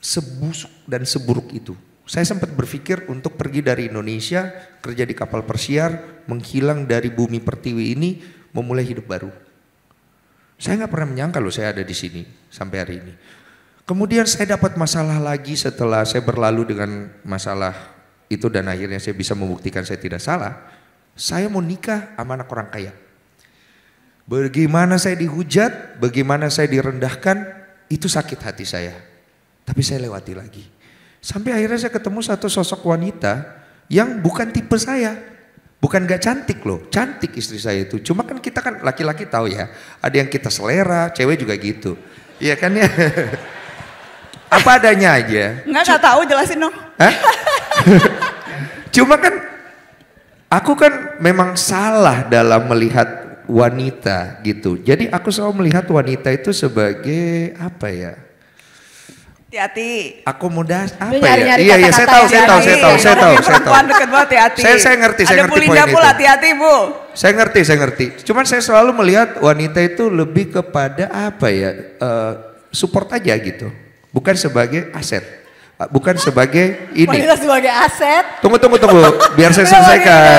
sebusuk dan seburuk itu. Saya sempat berpikir untuk pergi dari Indonesia, kerja di kapal persiar, menghilang dari bumi pertiwi ini, memulai hidup baru. Saya nggak pernah menyangka loh saya ada di sini sampai hari ini. Kemudian saya dapat masalah lagi setelah saya berlalu dengan masalah itu dan akhirnya saya bisa membuktikan saya tidak salah. Saya mau nikah sama anak orang kaya. Bagaimana saya dihujat, bagaimana saya direndahkan, itu sakit hati saya. Tapi saya lewati lagi. Sampai akhirnya saya ketemu satu sosok wanita yang bukan tipe saya. Bukan gak cantik loh, cantik istri saya itu. Cuma kan kita kan laki-laki tahu ya, ada yang kita selera, cewek juga gitu. Iya kan ya? Apa adanya aja. Enggak tahu, jelasin dong. Hah? Cuma kan aku kan memang salah dalam melihat wanita gitu. Jadi aku selalu melihat wanita itu sebagai apa ya? Hati-hati. Akomodasi apa ya? Iya saya tahu. Saya ngerti poin itu. Hati-hati Bu. Saya ngerti. Cuman saya selalu melihat wanita itu lebih kepada apa ya? Support aja gitu. Bukan sebagai aset. Bukan sebagai ini. Wanita sebagai aset. Tunggu. Biar saya selesaikan.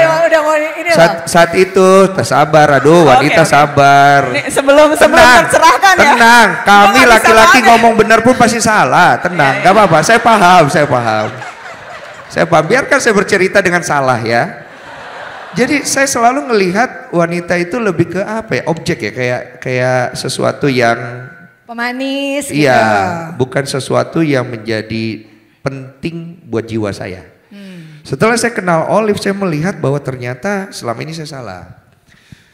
Saat itu sabar, wanita sabar. Nih, sebelum tercerahkan ya. Tenang, kami laki-laki ngomong benar pun pasti salah. Tenang, gak apa-apa. Saya paham. Biarkan saya bercerita dengan salah ya. Jadi saya selalu melihat wanita itu lebih ke apa ya? Objek ya, kayak sesuatu yang pemanis gitu. Iya, bukan sesuatu yang menjadi penting buat jiwa saya. Setelah saya kenal Olive, saya melihat bahwa ternyata selama ini saya salah.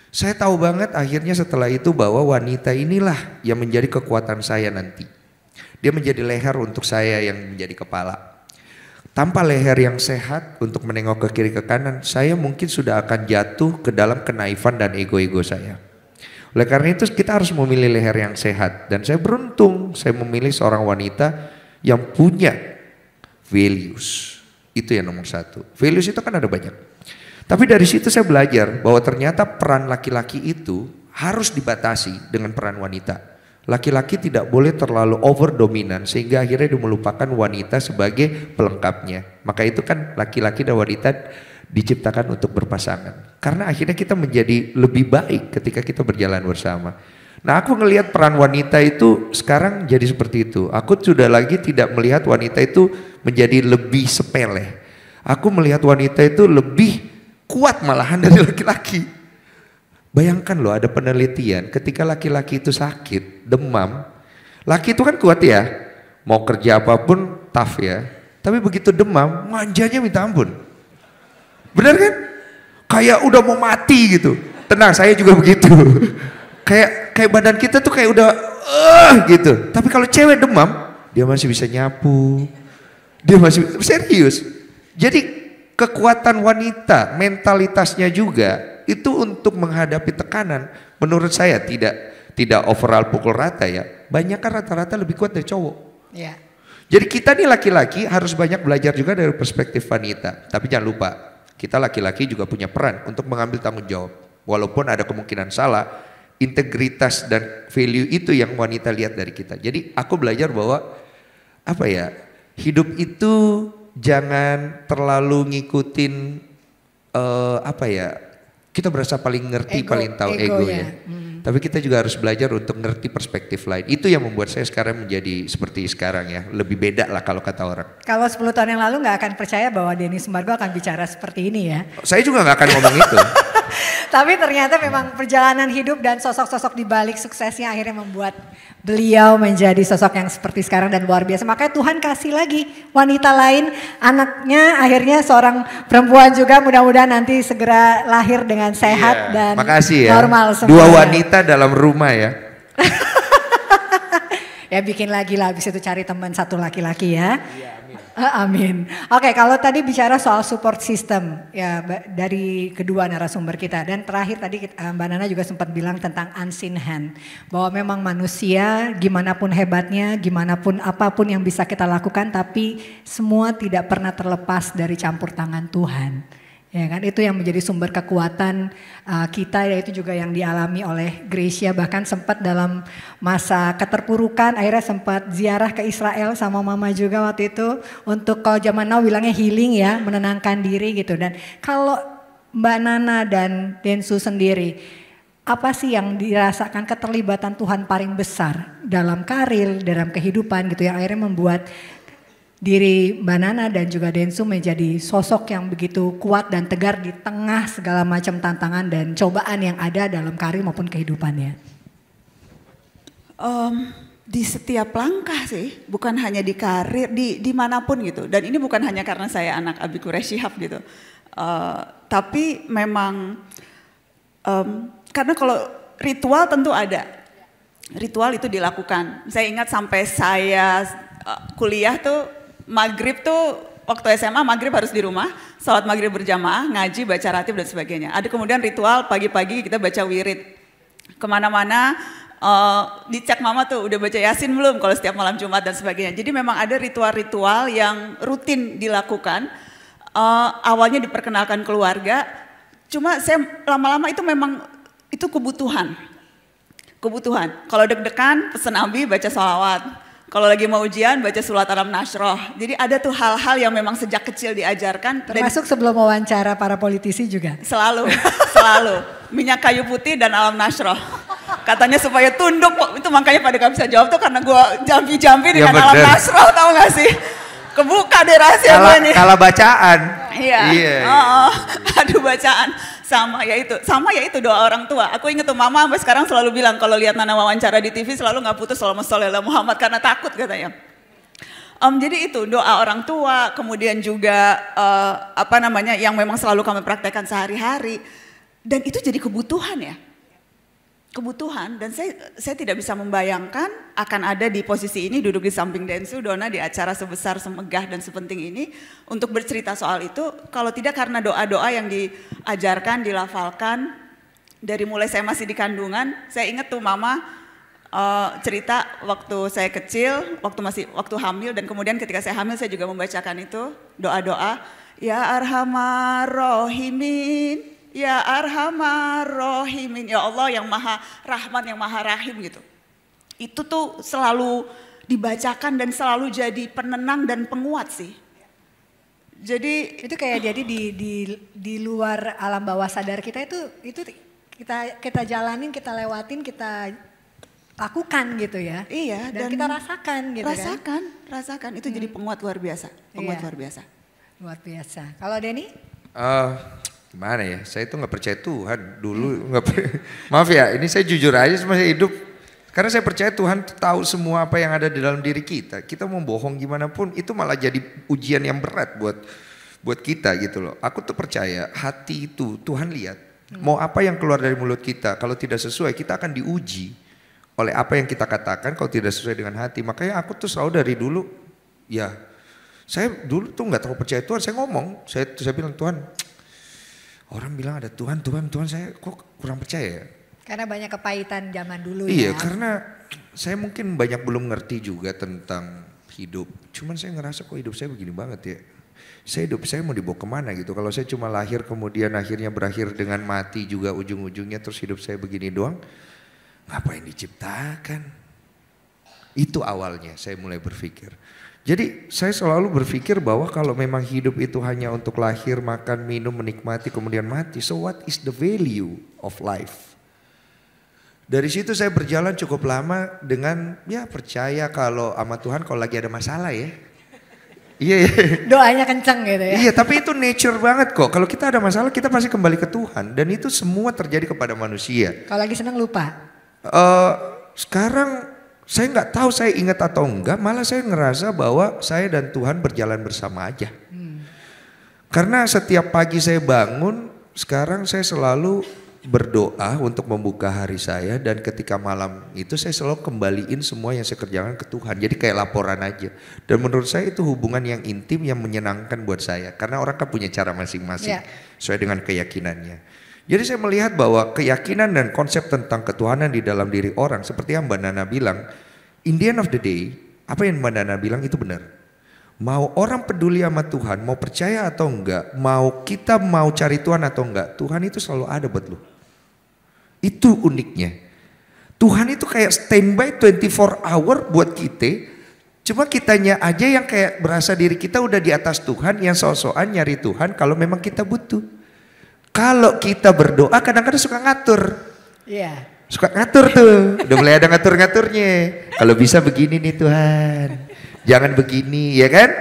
Saya tahu banget akhirnya setelah itu bahwa wanita inilah yang menjadi kekuatan saya nanti. Dia menjadi leher untuk saya yang menjadi kepala. Tanpa leher yang sehat untuk menengok ke kiri ke kanan, saya mungkin sudah akan jatuh ke dalam kenaifan dan ego-ego saya. Oleh karena itu kita harus memilih leher yang sehat. Dan saya beruntung saya memilih seorang wanita yang punya values. Itu yang nomor satu. Values itu kan ada banyak. Tapi dari situ saya belajar bahwa ternyata peran laki-laki itu harus dibatasi dengan peran wanita. Laki-laki tidak boleh terlalu over dominan sehingga akhirnya dia melupakan wanita sebagai pelengkapnya. Maka itu kan laki-laki dan wanita diciptakan untuk berpasangan. Karena akhirnya kita menjadi lebih baik ketika kita berjalan bersama. Nah, aku ngelihat peran wanita itu sekarang jadi seperti itu. Aku sudah lagi tidak melihat wanita itu menjadi lebih sepele. Aku melihat wanita itu lebih kuat malahan dari laki-laki. Bayangkan loh, ada penelitian ketika laki-laki itu sakit, demam. Laki itu kan kuat ya, mau kerja apapun tough ya. Tapi begitu demam, manjanya minta ampun. Benar kan? Kayak udah mau mati gitu. Tenang, saya juga begitu. Kayak badan kita tuh kayak udah gitu. Tapi kalau cewek demam, dia masih bisa nyapu. Dia masih serius. Jadi kekuatan wanita, mentalitasnya juga itu untuk menghadapi tekanan. Menurut saya tidak overall pukul rata ya. Banyak kan rata-rata lebih kuat dari cowok. Yeah. Jadi kita nih laki-laki harus banyak belajar juga dari perspektif wanita. Tapi jangan lupa, kita laki-laki juga punya peran untuk mengambil tanggung jawab. Walaupun ada kemungkinan salah, integritas dan value itu yang wanita lihat dari kita. Jadi aku belajar bahwa apa ya, hidup itu jangan terlalu ngikutin apa ya, kita berasa paling ngerti, paling tahu ego ya. Tapi kita juga harus belajar untuk ngerti perspektif lain. Itu yang membuat saya sekarang menjadi seperti sekarang ya. Lebih beda lah kalau kata orang. Kalau 10 tahun yang lalu gak akan percaya bahwa Denny Sumargo akan bicara seperti ini ya. Saya juga gak akan ngomong itu. Tapi ternyata memang perjalanan hidup dan sosok-sosok di balik suksesnya akhirnya membuat beliau menjadi sosok yang seperti sekarang dan luar biasa. Makanya Tuhan kasih lagi wanita lain, anaknya akhirnya seorang perempuan juga, mudah-mudahan nanti segera lahir dengan sehat dan makasih ya. Normal semua. Dua wanita dalam rumah ya. Ya bikin lagi lah, habis itu cari teman satu laki-laki ya. Amin. Oke, kalau tadi bicara soal support system ya dari kedua narasumber kita, dan terakhir tadi Mbak Nana juga sempat bilang tentang unseen hand, bahwa memang manusia gimana pun hebatnya, gimana pun apapun yang bisa kita lakukan, tapi semua tidak pernah terlepas dari campur tangan Tuhan. Ya kan, itu yang menjadi sumber kekuatan kita, yaitu juga yang dialami oleh Gracia. Bahkan sempat dalam masa keterpurukan akhirnya sempat ziarah ke Israel sama mama juga waktu itu, untuk kalau zaman now bilangnya healing ya, menenangkan diri gitu. Dan kalau Mbak Nana dan Densu sendiri, apa sih yang dirasakan keterlibatan Tuhan paling besar dalam karir, dalam kehidupan gitu, yang akhirnya membuat diri Mbak Nana dan juga Densu menjadi sosok yang begitu kuat dan tegar di tengah segala macam tantangan dan cobaan yang ada dalam karir maupun kehidupannya? Di setiap langkah sih, bukan hanya di karir, di manapun gitu. Dan ini bukan hanya karena saya anak Abi Quraish Shihab gitu. Tapi memang karena kalau ritual tentu ada. Ritual itu dilakukan. Saya ingat sampai saya kuliah tuh, maghrib tuh waktu SMA maghrib harus di rumah, salat maghrib berjamaah, ngaji, baca ratib dan sebagainya. Ada kemudian ritual pagi-pagi kita baca wirid. Kemana-mana dicek mama tuh udah baca Yasin belum kalau setiap malam Jumat dan sebagainya. Jadi memang ada ritual-ritual yang rutin dilakukan. Awalnya diperkenalkan keluarga, cuma saya lama-lama itu memang itu kebutuhan. Kalau deg-degan pesen Abi baca sholawat. Kalau lagi mau ujian baca surat Al-Nasroh. Jadi ada tuh hal-hal yang memang sejak kecil diajarkan. Termasuk sebelum wawancara para politisi juga? Selalu. Minyak kayu putih dan Al-Nasroh. Katanya supaya tunduk, itu makanya pada gak bisa jawab tuh karena gue jampi-jampi dengan Al-Nasroh, tau gak sih? Kebuka deh rahasia gue nih. Kalah bacaan. Iya. Aduh bacaan. Sama ya itu doa orang tua. Aku inget tuh mama sampai sekarang selalu bilang kalau lihat Nana wawancara di TV selalu nggak putus Allahumma sholli ala Muhammad karena takut katanya. Jadi itu doa orang tua, kemudian juga yang memang selalu kami praktekkan sehari-hari, dan itu jadi kebutuhan ya. Kebutuhan, dan saya tidak bisa membayangkan akan ada di posisi ini duduk di samping Densu, Dona di acara sebesar, semegah dan sepenting ini untuk bercerita soal itu kalau tidak karena doa-doa yang diajarkan, dilafalkan dari mulai saya masih di kandungan. Saya ingat tuh mama cerita waktu saya kecil, waktu hamil, dan kemudian ketika saya hamil saya juga membacakan itu doa-doa, ya arhamar rahimin. Ya Arhamar Rahimin, ya Allah yang Maha Rahman, yang Maha Rahim gitu. Itu tuh selalu dibacakan dan selalu jadi penenang dan penguat sih. Jadi itu kayak jadi di luar alam bawah sadar kita itu kita jalanin, kita lewatin, kita lakukan gitu ya. Iya, dan kita rasakan gitu rasakan itu jadi penguat luar biasa, luar biasa. Luar biasa. Kalau Denny? Gimana ya, saya itu nggak percaya Tuhan dulu, maaf ya, ini saya jujur aja semasa hidup, karena saya percaya Tuhan tahu semua apa yang ada di dalam diri kita. Kita mau bohong gimana pun itu malah jadi ujian yang berat buat kita gitu loh. Aku tuh percaya hati itu Tuhan lihat, mau apa yang keluar dari mulut kita, kalau tidak sesuai kita akan diuji oleh apa yang kita katakan kalau tidak sesuai dengan hati. Makanya aku tuh selalu dari dulu, ya saya dulu tuh nggak terlalu percaya Tuhan, saya ngomong, saya bilang Tuhan. Orang bilang ada Tuhan, saya kok kurang percaya ya. Karena banyak kepahitan zaman dulu ya. Iya, karena saya mungkin banyak belum ngerti juga tentang hidup. Cuman saya ngerasa kok hidup saya begini banget ya. Hidup saya mau dibawa kemana gitu. Kalau saya cuma lahir kemudian akhirnya berakhir dengan mati juga ujung-ujungnya, terus hidup saya begini doang. Ngapain diciptakan? Itu awalnya saya mulai berpikir. Jadi saya selalu berpikir bahwa kalau memang hidup itu hanya untuk lahir, makan, minum, menikmati, kemudian mati. So what is the value of life? Dari situ saya berjalan cukup lama dengan ya percaya kalau sama Tuhan kalau lagi ada masalah ya. Iya. Doanya kencang gitu ya. Iya, tapi itu nature banget kok. Kalau kita ada masalah kita pasti kembali ke Tuhan. Dan itu semua terjadi kepada manusia. Kalau lagi senang lupa? Sekarang saya nggak tahu saya ingat atau enggak, malah saya ngerasa bahwa saya dan Tuhan berjalan bersama aja. Karena setiap pagi saya bangun, sekarang saya selalu berdoa untuk membuka hari saya, dan ketika malam itu saya selalu kembaliin semua yang saya kerjakan ke Tuhan. Jadi kayak laporan aja. Dan menurut saya itu hubungan yang intim yang menyenangkan buat saya. Karena orang kan punya cara masing-masing sesuai dengan keyakinannya. Jadi saya melihat bahwa keyakinan dan konsep tentang ketuhanan di dalam diri orang seperti yang Mbak Nana bilang, in the end of the day, apa yang Mbak Nana bilang itu benar. Mau orang peduli sama Tuhan, mau percaya atau enggak, mau kita mau cari Tuhan atau enggak, Tuhan itu selalu ada buat lu. Itu uniknya. Tuhan itu kayak standby 24 hour buat kita. Cuma kitanya aja yang kayak berasa diri kita udah di atas Tuhan, yang so-soan nyari Tuhan kalau memang kita butuh. Kalau kita berdoa kadang-kadang suka ngatur. Iya. Suka ngatur tuh. Udah mulai ada ngatur-ngaturnya. Kalau bisa begini nih Tuhan. Jangan begini ya kan.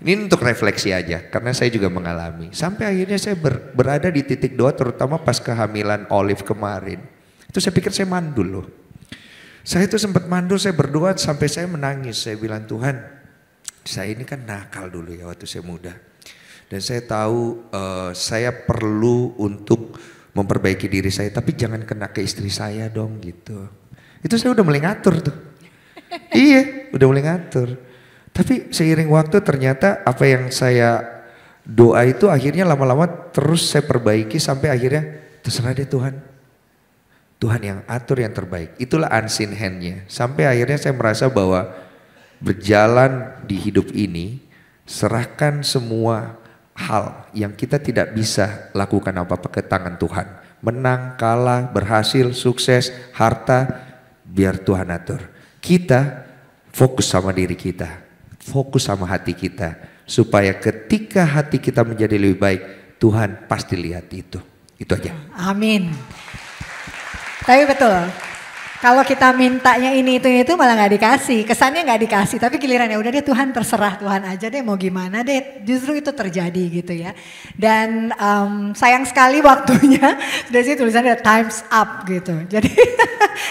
Ini untuk refleksi aja. Karena saya juga mengalami. Sampai akhirnya saya berada di titik doa terutama pas kehamilan Olive kemarin. Itu saya pikir saya mandul loh. Saya itu sempat mandul, saya berdoa sampai saya menangis. Saya bilang Tuhan, saya ini kan nakal dulu ya waktu saya muda. Dan saya tahu saya perlu untuk memperbaiki diri saya, tapi jangan kena ke istri saya dong gitu. Itu saya udah mulai ngatur tuh. Iya, udah mulai ngatur. Tapi seiring waktu ternyata apa yang saya doa itu akhirnya lama-lama terus saya perbaiki sampai akhirnya terserah deh Tuhan. Tuhan yang atur yang terbaik. Itulah unseen hand-nya. Sampai akhirnya saya merasa bahwa berjalan di hidup ini, serahkan semua hal yang kita tidak bisa lakukan apa-apa ke tangan Tuhan. Menang, kalah, berhasil, sukses, harta, biar Tuhan atur. Kita fokus sama diri kita, fokus sama hati kita, supaya ketika hati kita menjadi lebih baik, Tuhan pasti lihat itu. Itu aja. Amin. Tapi betul, kalau kita mintanya ini itu malah nggak dikasih, kesannya nggak dikasih, tapi gilirannya udah deh Tuhan, terserah Tuhan aja deh mau gimana deh, justru itu terjadi gitu ya. Dan sayang sekali waktunya, dari sini tulisannya time's up gitu. Jadi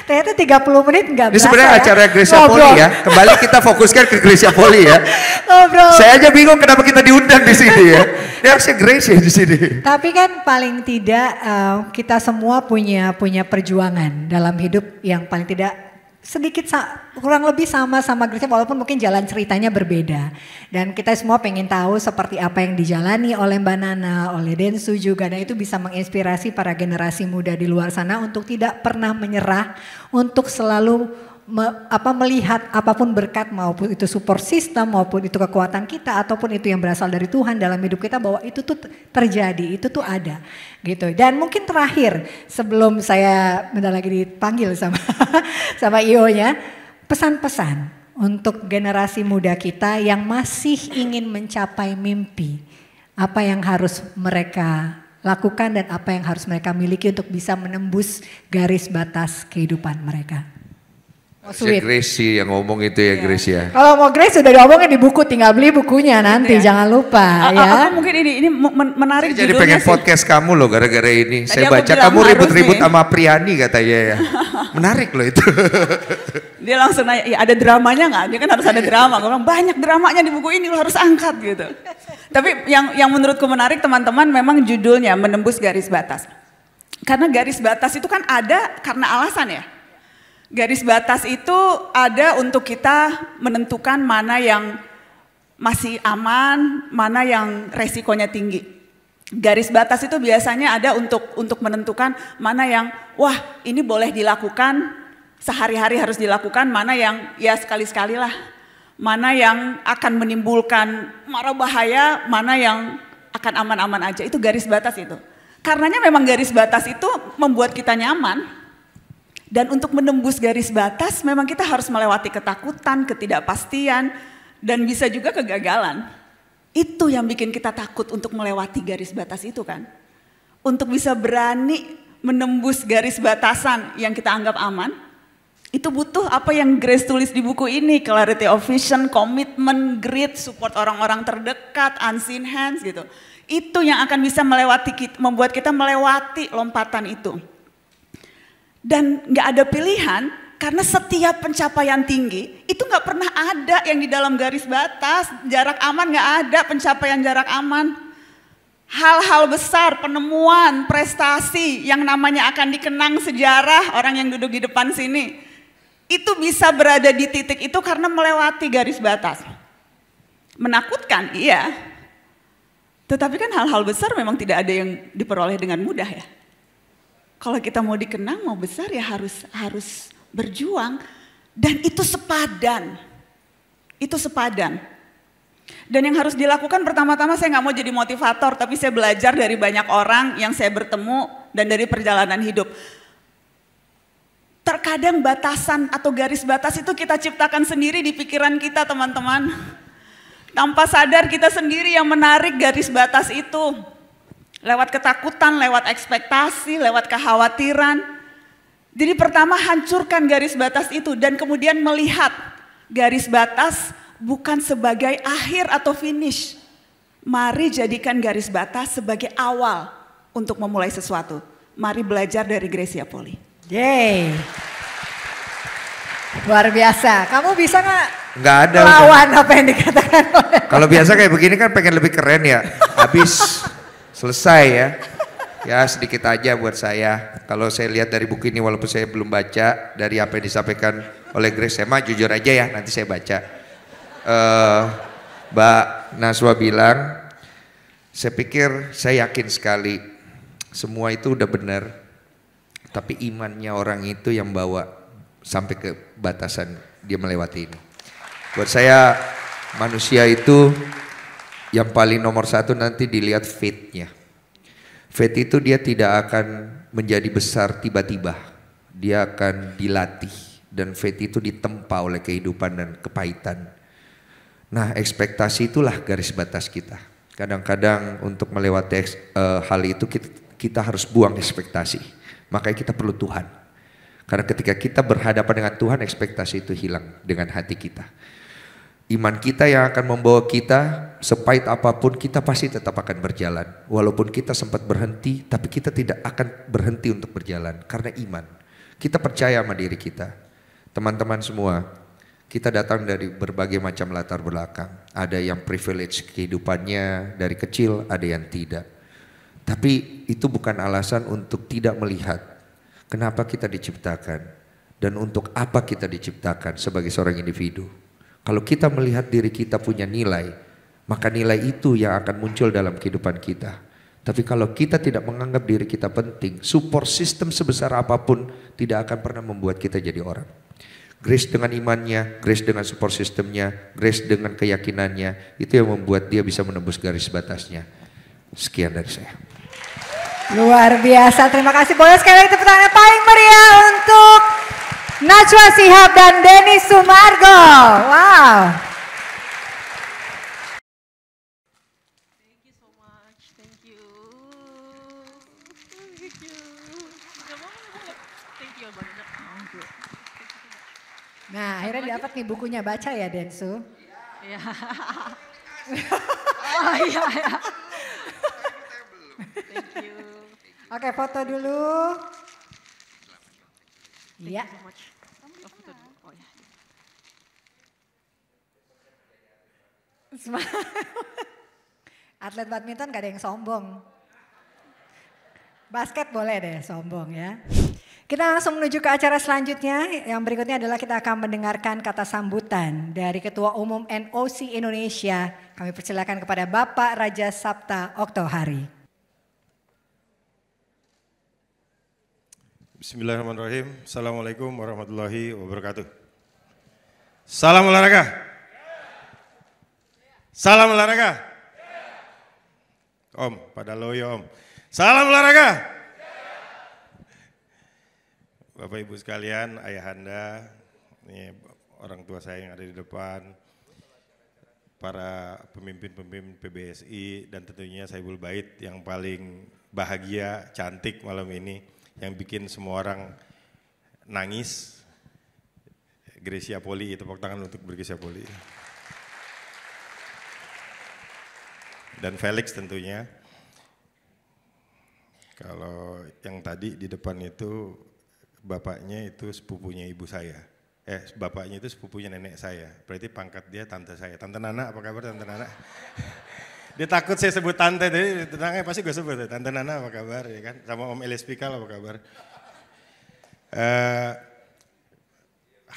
ternyata 30 menit nggak berasa. Ini sebenarnya acara Gracia Poli ya, kembali kita fokuskan ke Gracia Poli ya. Ngobrol. Saya aja bingung kenapa kita diundang di sini ya. Ini harusnya Gracia di sini. Tapi kan paling tidak kita semua punya perjuangan dalam hidup yang paling tidak sedikit kurang lebih sama Gracia, walaupun mungkin jalan ceritanya berbeda. Dan kita semua pengen tahu seperti apa yang dijalani oleh Mbak Nana, oleh Densu juga, dan itu bisa menginspirasi para generasi muda di luar sana untuk tidak pernah menyerah, untuk selalu melihat apapun berkat, maupun itu support system, maupun itu kekuatan kita, ataupun itu yang berasal dari Tuhan dalam hidup kita, bahwa itu tuh terjadi, itu tuh ada gitu. Dan mungkin terakhir sebelum saya bentar lagi dipanggil sama IO-nya, pesan-pesan untuk generasi muda kita yang masih ingin mencapai mimpi, apa yang harus mereka lakukan dan apa yang harus mereka miliki untuk bisa menembus garis batas kehidupan mereka. Gracie yang ngomong itu ya, Gracia. Kalau mau Grace sudah diomongin di buku, tinggal beli bukunya nanti, jangan lupa ya. Aku mungkin ini menarik saya jadi pengen podcast kamu loh gara-gara ini. Tadi saya baca kamu ribut-ribut sama Priani katanya ya. Menarik loh itu. Dia langsung nanya, ya ada dramanya nggak? Dia kan harus ada drama. Gue bilang banyak dramanya di buku ini, lo harus angkat gitu. Tapi yang menurutku menarik teman-teman, memang judulnya Menembus Garis Batas. Karena garis batas itu kan ada karena alasan ya. Garis batas itu ada untuk kita menentukan mana yang masih aman, mana yang resikonya tinggi. Garis batas itu biasanya ada untuk menentukan mana yang, wah ini boleh dilakukan, sehari-hari harus dilakukan, mana yang ya sekali-sekali lah. Mana yang akan menimbulkan mara bahaya, mana yang akan aman-aman aja, itu garis batas itu. Karenanya memang garis batas itu membuat kita nyaman. Dan untuk menembus garis batas memang kita harus melewati ketakutan, ketidakpastian, dan bisa juga kegagalan. Itu yang bikin kita takut untuk melewati garis batas itu kan. Untuk bisa berani menembus garis batasan yang kita anggap aman, itu butuh apa yang Grace tulis di buku ini, clarity of vision, komitmen, grit, support orang-orang terdekat, unseen hands gitu. Itu yang akan bisa membuat kita melewati lompatan itu. Dan nggak ada pilihan, karena setiap pencapaian tinggi itu nggak pernah ada yang di dalam garis batas. Jarak aman nggak ada, pencapaian jarak aman. Hal-hal besar, penemuan, prestasi yang namanya akan dikenang sejarah orang yang duduk di depan sini, itu bisa berada di titik itu karena melewati garis batas. Menakutkan, iya. Tetapi kan hal-hal besar memang tidak ada yang diperoleh dengan mudah ya. Kalau kita mau dikenang, mau besar ya harus berjuang. Dan itu sepadan. Itu sepadan. Dan yang harus dilakukan pertama-tama, saya nggak mau jadi motivator, tapi saya belajar dari banyak orang yang saya bertemu dan dari perjalanan hidup. Terkadang batasan atau garis batas itu kita ciptakan sendiri di pikiran kita teman-teman. Tanpa sadar kita sendiri yang menarik garis batas itu. Lewat ketakutan, lewat ekspektasi, lewat kekhawatiran. Jadi pertama hancurkan garis batas itu dan kemudian melihat garis batas bukan sebagai akhir atau finish. Mari jadikan garis batas sebagai awal untuk memulai sesuatu. Mari belajar dari Gracia Poli. Yeay. Luar biasa. Kamu bisa nggak ada lawan apa yang dikatakan oleh. Kalau biasa kayak begini kan pengen lebih keren ya. Habis selesai ya. Ya sedikit aja buat saya. Kalau saya lihat dari buku ini walaupun saya belum baca dari apa yang disampaikan oleh Grace, saya mah jujur aja ya nanti saya baca. Mbak Naswa bilang, saya pikir saya yakin sekali semua itu udah benar. Tapi imannya orang itu yang bawa sampai ke batasan dia melewati ini. Buat saya manusia itu yang paling nomor satu nanti dilihat faith-nya. Faith itu dia tidak akan menjadi besar tiba-tiba. Dia akan dilatih Dan faith itu ditempa oleh kehidupan dan kepahitan. Nah, ekspektasi itulah garis batas kita. Kadang-kadang untuk melewati hal itu kita harus buang ekspektasi. Makanya kita perlu Tuhan. Karena ketika kita berhadapan dengan Tuhan, ekspektasi itu hilang dengan hati kita. Iman kita yang akan membawa kita, sepahit apapun kita pasti tetap akan berjalan. Walaupun kita sempat berhenti, tapi kita tidak akan berhenti untuk berjalan. Karena iman. Kita percaya sama diri kita. Teman-teman semua, kita datang dari berbagai macam latar belakang. Ada yang privilege kehidupannya dari kecil, ada yang tidak. Tapi itu bukan alasan untuk tidak melihat kenapa kita diciptakan dan untuk apa kita diciptakan sebagai seorang individu. Kalau kita melihat diri kita punya nilai, maka nilai itu yang akan muncul dalam kehidupan kita. Tapi kalau kita tidak menganggap diri kita penting, support system sebesar apapun tidak akan pernah membuat kita jadi orang. Grace dengan imannya, grace dengan support systemnya, grace dengan keyakinannya, itu yang membuat dia bisa menembus garis batasnya. Sekian dari saya. Luar biasa, terima kasih. Boleh sekali tepuk tangan paling meriah untuk Najwa Shihab dan Denny Sumargo. Wow. Thank you so much. Thank you. Thank you banyak. Nah, akhirnya dapat nih bukunya, baca ya Densu. Iya. Oh iya ya. Thank you. Oke, foto dulu. Iya. Atlet badminton gak ada yang sombong. Basket boleh deh sombong ya. Kita langsung menuju ke acara selanjutnya. Yang berikutnya adalah kita akan mendengarkan kata sambutan dari Ketua Umum NOC Indonesia. Kami persilakan kepada Bapak Raja Sapta Oktohari. Bismillahirrahmanirrahim. Assalamualaikum warahmatullahi wabarakatuh. Salam olahraga. Salam olahraga. Om, pada loyo om. Salam olahraga. Bapak Ibu sekalian, ayahanda, ini orang tua saya yang ada di depan, para pemimpin-pemimpin PBSI, dan tentunya Saibul Bait yang paling bahagia, cantik malam ini, yang bikin semua orang nangis. Grecia Poli, tepuk tangan untuk Grecia Poli. Dan Felix tentunya. Kalau yang tadi di depan itu bapaknya itu sepupunya ibu saya. Bapaknya itu sepupunya nenek saya. Berarti pangkat dia tante saya. Tante Nana, apa kabar Tante Nana? Dia takut saya sebut tante, jadi tenangnya pasti gue sebut. Tante Nana apa kabar ya kan? Sama Om Elias Pikal apa kabar?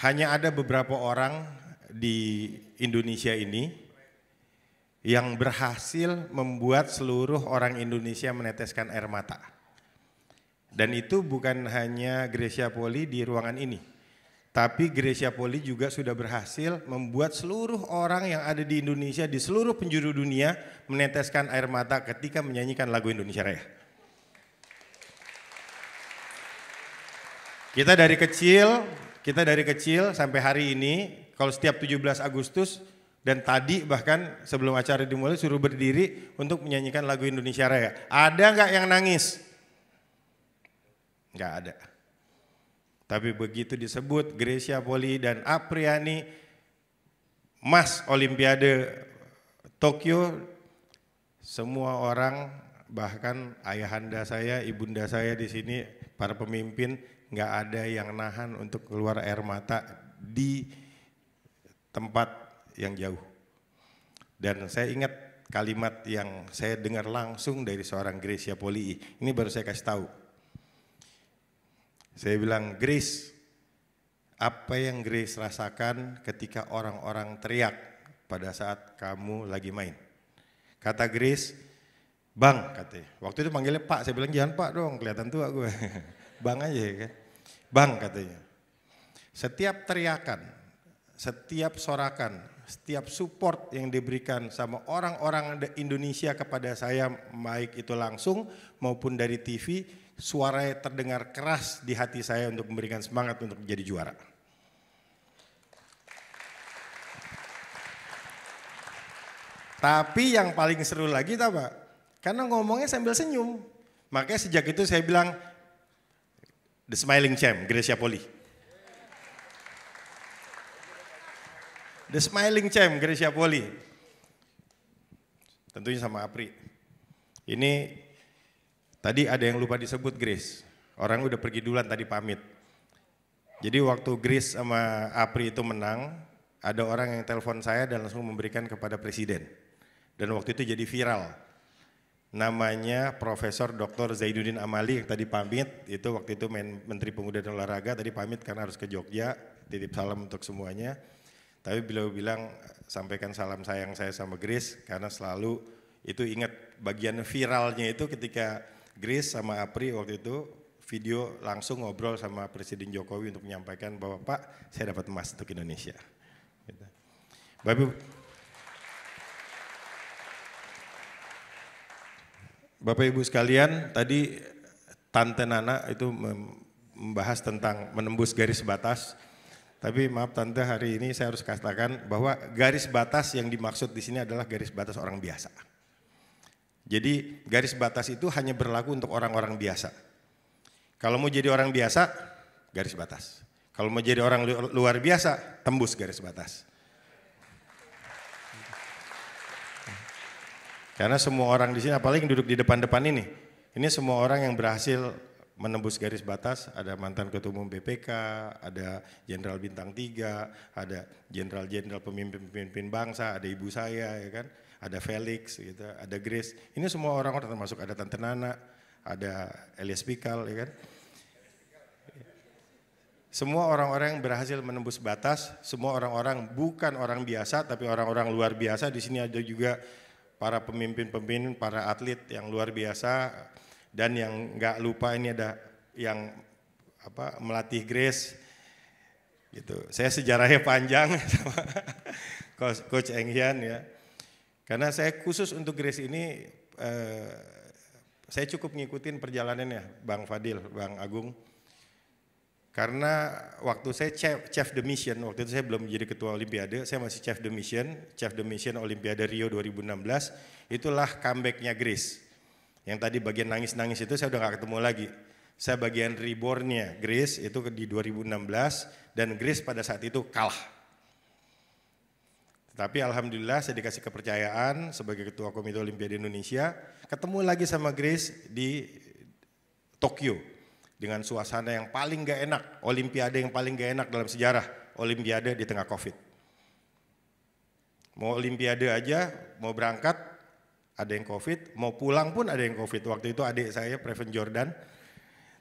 Hanya ada beberapa orang di Indonesia ini yang berhasil membuat seluruh orang Indonesia meneteskan air mata. Dan itu bukan hanya Grecia Poli di ruangan ini, tapi Grecia Poli juga sudah berhasil membuat seluruh orang yang ada di Indonesia di seluruh penjuru dunia meneteskan air mata ketika menyanyikan lagu Indonesia Raya. Kita dari kecil sampai hari ini, kalau setiap 17 Agustus dan tadi bahkan sebelum acara dimulai suruh berdiri untuk menyanyikan lagu Indonesia Raya. Ada nggak yang nangis? Nggak ada. Tapi begitu disebut Grecia Poli dan Apriani Mas Olimpiade Tokyo, semua orang, bahkan ayahanda saya, ibunda saya di sini, para pemimpin, nggak ada yang nahan untuk keluar air mata di tempat yang jauh. Dan saya ingat kalimat yang saya dengar langsung dari seorang Grecia Poli. Ini baru saya kasih tahu. Saya bilang, Grace, apa yang Grace rasakan ketika orang-orang teriak pada saat kamu lagi main? Kata Grace, Bang, katanya. Waktu itu panggilnya Pak, saya bilang jangan Pak dong, kelihatan tua gue. Bang aja kan. Bang katanya. Setiap teriakan, setiap sorakan, setiap support yang diberikan sama orang-orang Indonesia kepada saya, baik itu langsung maupun dari TV, suaranya terdengar keras di hati saya untuk memberikan semangat untuk menjadi juara. Tapi yang paling seru lagi tahu Pak? Karena ngomongnya sambil senyum. Makanya sejak itu saya bilang, the smiling champ, Grecia Poli. The smiling champ, Grecia Poli. Tentunya sama Apri. Ini tadi ada yang lupa disebut Grace. Orang udah pergi duluan tadi pamit. Jadi waktu Grace sama Apri itu menang, ada orang yang telepon saya dan langsung memberikan kepada presiden. Dan waktu itu jadi viral. Namanya Profesor Dr. Zainuddin Amali yang tadi pamit, itu waktu itu Menteri Pemuda dan Olahraga, tadi pamit karena harus ke Jogja, titip salam untuk semuanya. Tapi beliau bilang, sampaikan salam sayang saya sama Grace, karena selalu itu ingat bagian viralnya itu ketika Grace sama Apri waktu itu video langsung ngobrol sama Presiden Jokowi untuk menyampaikan bahwa Pak, saya dapat emas untuk Indonesia. Gitu. Bapak Ibu sekalian, tadi Tante Nana itu membahas tentang menembus garis batas. Tapi maaf Tante, hari ini saya harus katakan bahwa garis batas yang dimaksud di sini adalah garis batas orang biasa. Jadi garis batas itu hanya berlaku untuk orang-orang biasa. Kalau mau jadi orang biasa, garis batas. Kalau mau jadi orang luar biasa, tembus garis batas. Karena semua orang di sini, apalagi yang duduk di depan-depan ini semua orang yang berhasil menembus garis batas. Ada mantan Ketua Umum BPK, ada Jenderal Bintang 3, ada jenderal-jenderal pemimpin-pemimpin bangsa, ada ibu saya, ya kan, ada Felix, gitu, ada Grace. Ini semua orang-orang termasuk ada Tante Nana, ada Elias Pikal, ya kan. Semua orang-orang yang berhasil menembus batas, semua orang-orang bukan orang biasa, tapi orang-orang luar biasa. Di sini ada juga para pemimpin-pemimpin, para atlet yang luar biasa, dan yang nggak lupa ini ada yang melatih Grace, gitu. Saya sejarahnya panjang sama Coach Eng Hian ya, karena saya khusus untuk Grace ini saya cukup ngikutin perjalanannya Bang Fadil, Bang Agung, karena waktu saya chef de mission, waktu itu saya belum menjadi ketua Olimpiade, saya masih chef de mission Olimpiade Rio 2016, itulah comebacknya Grace. Yang tadi bagian nangis-nangis itu saya udah gak ketemu lagi. Saya bagian rebornnya Grace itu di 2016 dan Grace pada saat itu kalah. Tapi alhamdulillah saya dikasih kepercayaan sebagai ketua Komite Olimpiade Indonesia, ketemu lagi sama Grace di Tokyo. Dengan suasana yang paling gak enak, Olimpiade yang paling gak enak dalam sejarah, Olimpiade di tengah Covid. Mau Olimpiade aja, mau berangkat, ada yang Covid, mau pulang pun ada yang Covid. Waktu itu adik saya, Preven Jordan,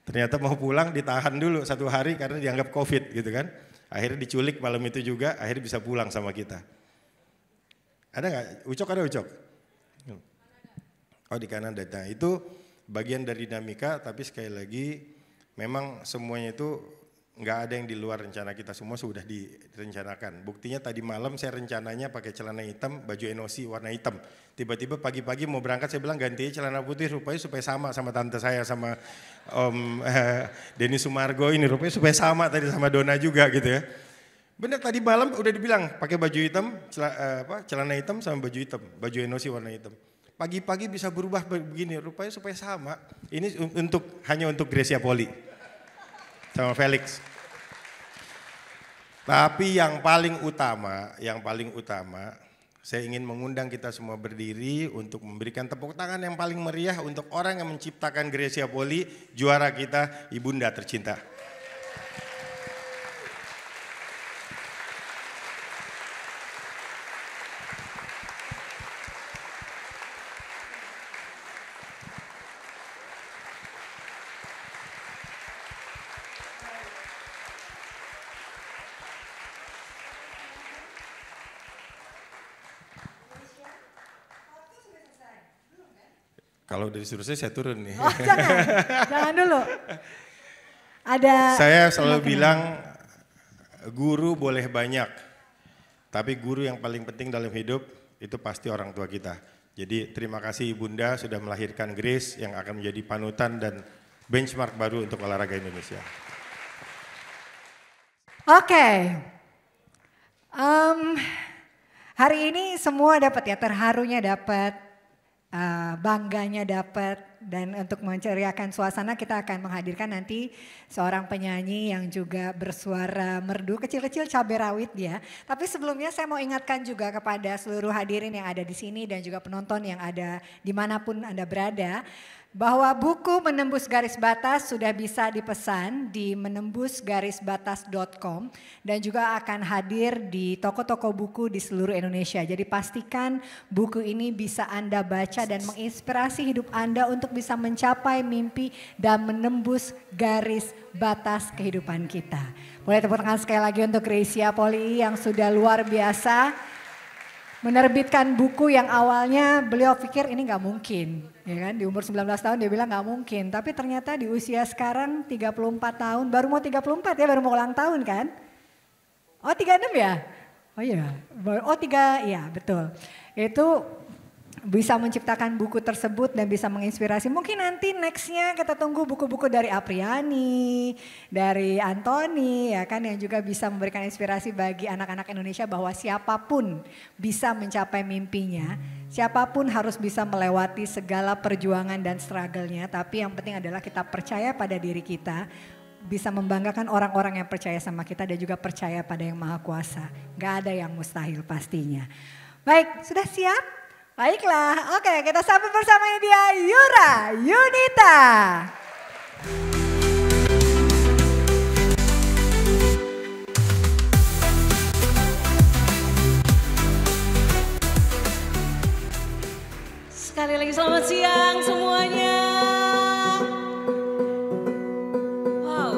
ternyata mau pulang ditahan dulu 1 hari karena dianggap Covid gitu kan. Akhirnya diculik malam itu juga, akhirnya bisa pulang sama kita. Ada gak? Ucok ada Ucok? Oh di Kanada, nah itu bagian dari dinamika, tapi sekali lagi memang semuanya itu nggak ada yang di luar rencana kita, semua sudah direncanakan. Buktinya tadi malam saya rencananya pakai celana hitam, baju NOC warna hitam. Tiba-tiba pagi-pagi mau berangkat saya bilang ganti celana putih rupanya supaya sama tante saya sama Om Denny Sumargo ini, rupanya supaya sama tadi sama Dona juga gitu ya. Bener tadi malam udah dibilang pakai baju hitam, celana hitam sama baju hitam, baju NOC warna hitam. Pagi-pagi bisa berubah begini, rupanya supaya sama. Ini hanya untuk Grecia Poli sama Felix. Tapi yang paling utama, saya ingin mengundang kita semua berdiri untuk memberikan tepuk tangan yang paling meriah untuk orang yang menciptakan Grecia Poli, juara kita, Ibunda tercinta. Kalau dari disuruh saya turun nih. Oh, jangan dulu. Saya selalu bilang guru boleh banyak, tapi guru yang paling penting dalam hidup itu pasti orang tua kita. Jadi terima kasih Ibunda sudah melahirkan Grace yang akan menjadi panutan dan benchmark baru untuk olahraga Indonesia. Oke. Hari ini semua dapat ya, terharunya dapat, bangganya dapat, dan untuk menceriakan suasana kita akan menghadirkan nanti seorang penyanyi yang juga bersuara merdu, kecil-kecil cabai rawit dia. Tapi sebelumnya saya mau ingatkan juga kepada seluruh hadirin yang ada di sini dan juga penonton yang ada dimanapun Anda berada, bahwa buku Menembus Garis Batas sudah bisa dipesan di menembusgarisbatas.com dan juga akan hadir di toko-toko buku di seluruh Indonesia. Jadi pastikan buku ini bisa Anda baca dan menginspirasi hidup Anda untuk bisa mencapai mimpi dan menembus garis batas kehidupan kita. Boleh tepuk tangan sekali lagi untuk Gracia Poli yang sudah luar biasa menerbitkan buku yang awalnya beliau pikir ini nggak mungkin, ya kan? Di umur 19 tahun dia bilang nggak mungkin, tapi ternyata di usia sekarang 34 tahun, baru mau 34 ya, baru mau ulang tahun kan? Oh 36 ya? Oh iya, oh 3, ya betul. Itu bisa menciptakan buku tersebut dan bisa menginspirasi. Mungkin nanti nextnya kita tunggu buku-buku dari Apriani, dari Anthony, ya kan, yang juga bisa memberikan inspirasi bagi anak-anak Indonesia bahwa siapapun bisa mencapai mimpinya, siapapun harus bisa melewati segala perjuangan dan struggle-nya. Tapi yang penting adalah kita percaya pada diri kita, bisa membanggakan orang-orang yang percaya sama kita dan juga percaya pada Yang Maha Kuasa. Gak ada yang mustahil pastinya. Baik, sudah siap? Baiklah, oke, kita sambut bersama ini dia Yura Yunita. Sekali lagi selamat siang semuanya. Wow,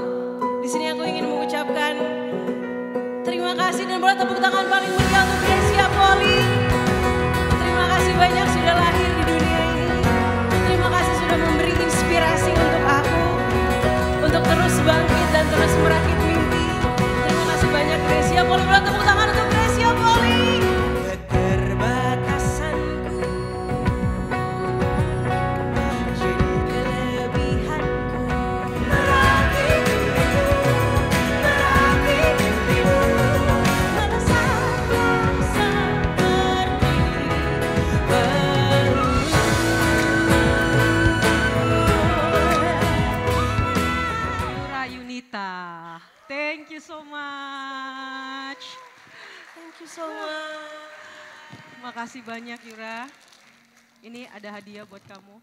di sini aku ingin mengucapkan terima kasih dan boleh tepuk tangan paling meriah untuk Gracia Poli. Terima kasih banyak sudah lahir di dunia ini. Terima kasih sudah memberi inspirasi untuk aku untuk terus bangkit dan terus merakit mimpi. Terima kasih banyak Gracia Poli. Boleh tepuk tangan untuk Gracia Poli. Keterbatasanku jadi kelebihanku. Merakit mimpimu, melesatkan seperti Yura Yunita, thank you so much. Thank you so much. Terima kasih banyak Yura. Ini ada hadiah buat kamu.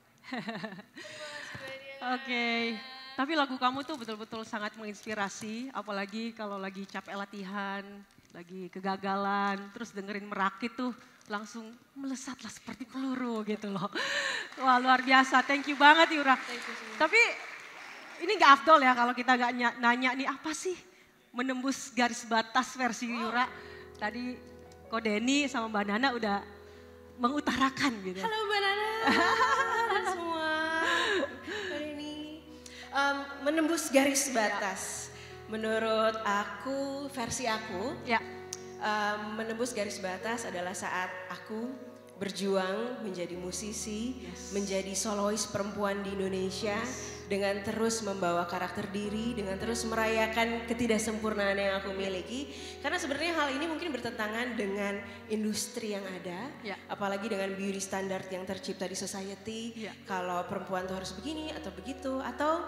Oke. Tapi lagu kamu tuh betul-betul sangat menginspirasi, apalagi kalau lagi capek latihan, lagi kegagalan, terus dengerin Merakit tuh langsung melesatlah seperti peluru gitu loh. Wah luar biasa, thank you banget Yura. Tapi ini gak afdol ya kalau kita gak nanya nih apa sih menembus garis batas versi Yura. Tadi Ko Denny sama Mbak Nana udah mengutarakan gitu. Halo Mbak Nana, semua. Mbak Denny. Menembus garis batas. Menurut aku, versi aku, menembus garis batas adalah saat aku berjuang menjadi musisi, menjadi solois perempuan di Indonesia, dengan terus membawa karakter diri, dengan terus merayakan ketidaksempurnaan yang aku miliki. Karena sebenarnya hal ini mungkin bertentangan dengan industri yang ada, apalagi dengan beauty standard yang tercipta di society. Kalau perempuan tuh harus begini atau begitu, atau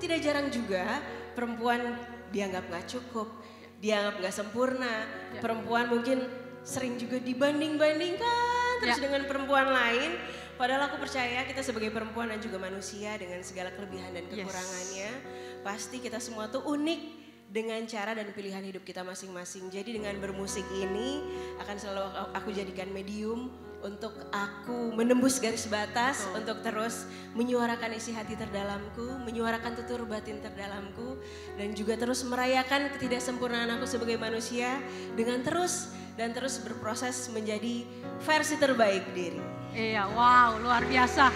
tidak jarang juga perempuan dianggap gak cukup, dianggap gak sempurna. Perempuan mungkin sering juga dibanding-bandingkan terus dengan perempuan lain. Padahal aku percaya kita sebagai perempuan dan juga manusia dengan segala kelebihan dan kekurangannya, pasti kita semua tuh unik dengan cara dan pilihan hidup kita masing-masing. Jadi dengan bermusik ini akan selalu aku jadikan medium untuk aku menembus garis batas, untuk terus menyuarakan isi hati terdalamku, menyuarakan tutur batin terdalamku, dan juga terus merayakan ketidaksempurnaan aku sebagai manusia dengan terus berproses menjadi versi terbaik diri. Iya, wow, luar biasa.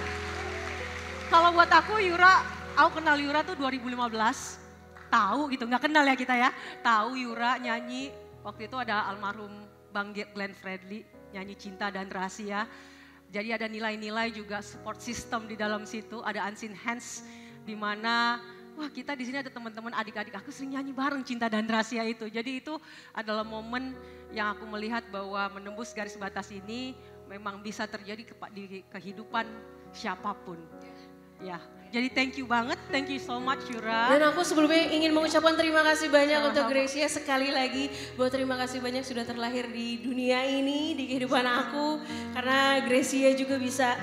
Kalau buat aku Yura, aku kenal Yura tuh 2015. Tahu gitu, nggak kenal ya kita ya. Tahu Yura nyanyi, waktu itu ada almarhum Bang Glenn Fredly, nyanyi Cinta dan Rahasia. Jadi ada nilai-nilai juga support system di dalam situ, ada unseen hands di mana wah kita di sini ada teman-teman adik-adik aku sering nyanyi bareng Cinta dan Rahasia itu. Jadi itu adalah momen yang aku melihat bahwa menembus garis batas ini memang bisa terjadi di kehidupan siapapun. Ya, jadi thank you banget, thank you so much Yura. Dan aku sebelumnya ingin mengucapkan terima kasih banyak untuk Gracia sekali lagi. Bahwa terima kasih banyak sudah terlahir di dunia ini, di kehidupan aku. Karena Gracia juga bisa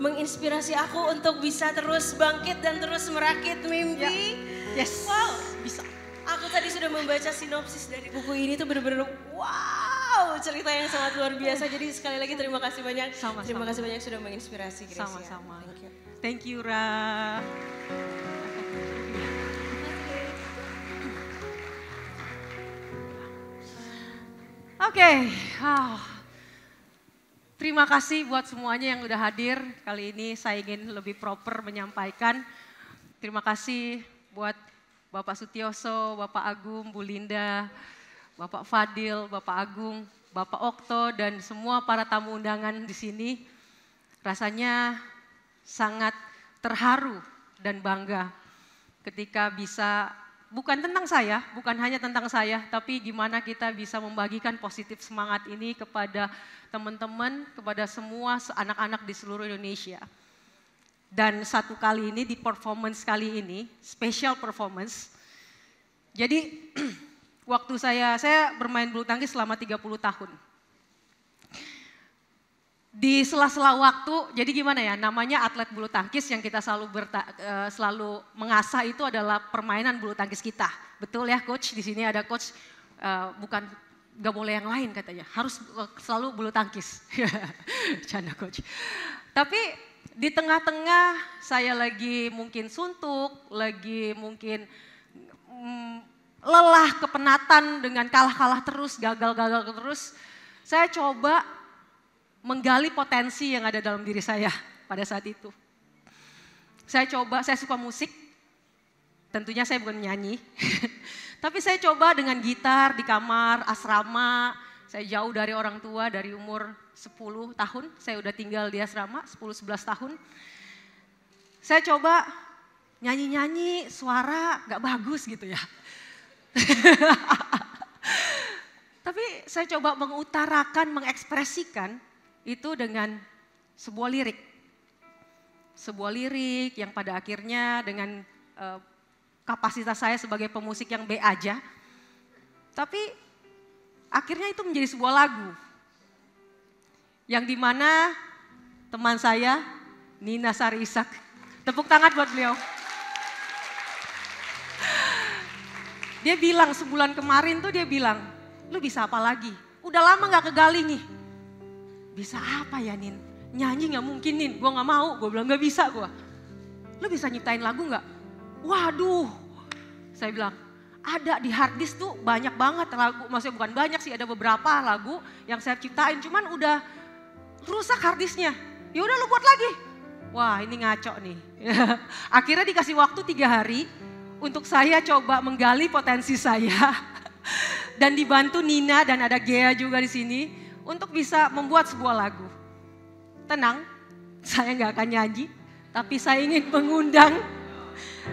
menginspirasi aku untuk bisa terus bangkit dan terus merakit mimpi. Yes, wow, bisa. Aku tadi sudah membaca sinopsis dari buku ini tuh bener-bener wow, cerita yang sangat luar biasa. Jadi sekali lagi terima kasih banyak. Sama-sama. Terima kasih banyak sudah menginspirasi Gracia. Sama-sama. Thank you. Thank you Ra. Oke, terima kasih buat semuanya yang udah hadir. Kali ini saya ingin lebih proper menyampaikan. Terima kasih buat Bapak Sutioso, Bapak Agung, Bu Linda, Bapak Fadil, Bapak Agung, Bapak Okto, dan semua para tamu undangan di sini. Rasanya sangat terharu dan bangga ketika bisa, bukan tentang saya, bukan hanya tentang saya, tapi gimana kita bisa membagikan positif semangat ini kepada teman-teman, kepada semua anak-anak di seluruh Indonesia. Dan satu kali ini, di performance kali ini, special performance. Jadi waktu saya bermain bulu tangkis selama 30 tahun. Di sela-sela waktu, jadi gimana ya, namanya atlet bulu tangkis yang kita selalu mengasah itu adalah permainan bulu tangkis kita. Betul ya coach, di sini ada coach, bukan gak boleh yang lain katanya, harus selalu bulu tangkis. Canda coach. Tapi di tengah-tengah saya lagi mungkin suntuk, lagi mungkin lelah, kepenatan dengan kalah-kalah terus, gagal-gagal terus. Saya coba menggali potensi yang ada dalam diri saya pada saat itu. Saya suka musik, tentunya saya bukan nyanyi. Tapi saya coba dengan gitar di kamar, asrama, saya jauh dari orang tua, dari umur 10 tahun, saya udah tinggal di asrama, 10-11 tahun. Saya coba nyanyi-nyanyi, suara gak bagus gitu ya. Tapi saya coba mengutarakan, mengekspresikan, itu dengan sebuah lirik. Sebuah lirik yang pada akhirnya dengan kapasitas saya sebagai pemusik yang B aja. Tapi akhirnya itu menjadi sebuah lagu. Yang dimana teman saya, Nina Sari Ishak. Tepuk tangan buat beliau. Dia bilang sebulan kemarin tuh dia bilang, lu bisa apa lagi? Udah lama gak kegali nih. Bisa apa ya Nin? Nyanyi gak mungkin Nin, gue gak mau. Gue bilang gak bisa gue. Lu bisa nyiptain lagu gak? Waduh, saya bilang ada di hard disk tuh banyak banget lagu. Maksudnya bukan banyak sih, ada beberapa lagu yang saya ciptain. Cuman udah rusak hard disknya. Ya udah lu buat lagi. Wah ini ngaco nih. Akhirnya dikasih waktu 3 hari untuk saya coba menggali potensi saya. Dan dibantu Nina dan ada Gea juga di sini. Untuk bisa membuat sebuah lagu. Tenang, saya nggak akan nyanyi, tapi saya ingin mengundang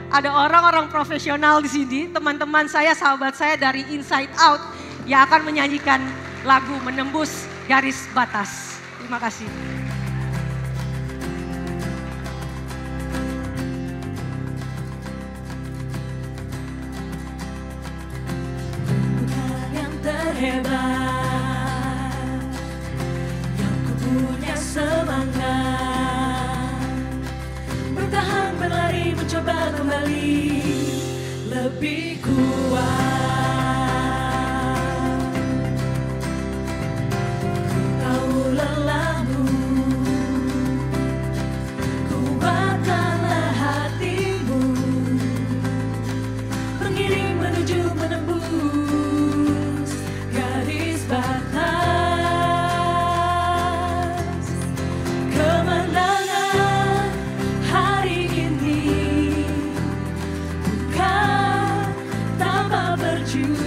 ada orang-orang profesional di sini, teman-teman saya, sahabat saya dari Inside Out yang akan menyanyikan lagu Menembus Garis Batas. Terima kasih. Bukan yang terhebat, semangat bertahan, berlari, mencoba kembali lebih kuat. Ku tahu lelahmu, kuatkanlah hatimu, mengiring menuju menembus garis batas. You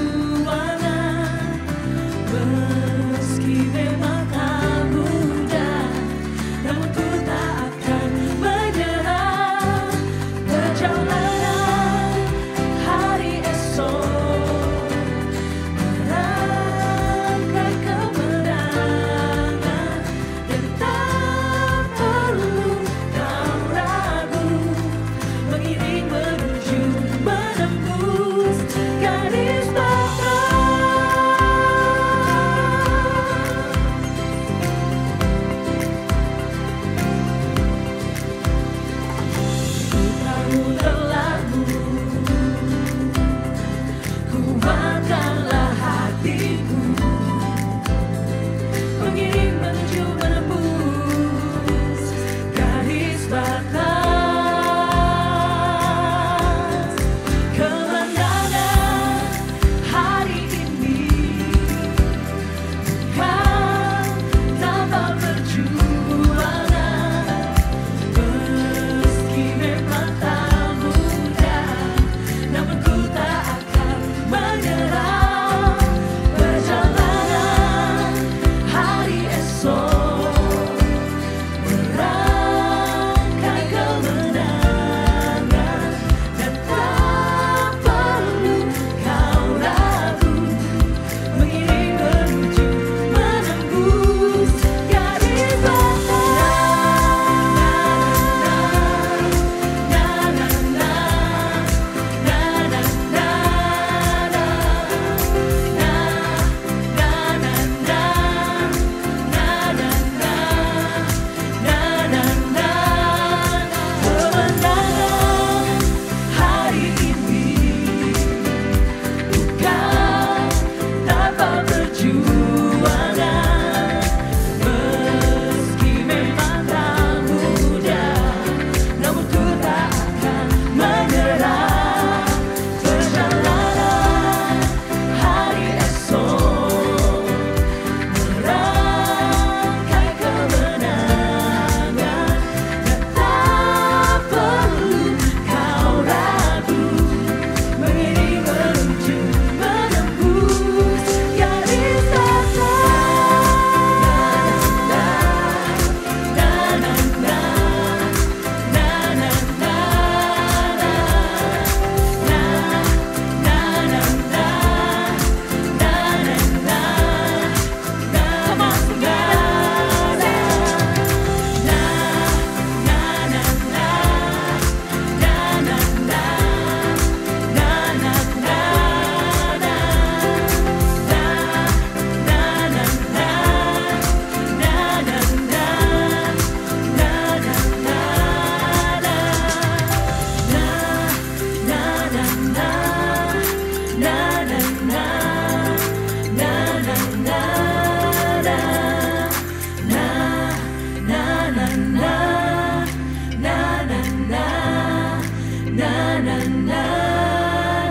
Na na na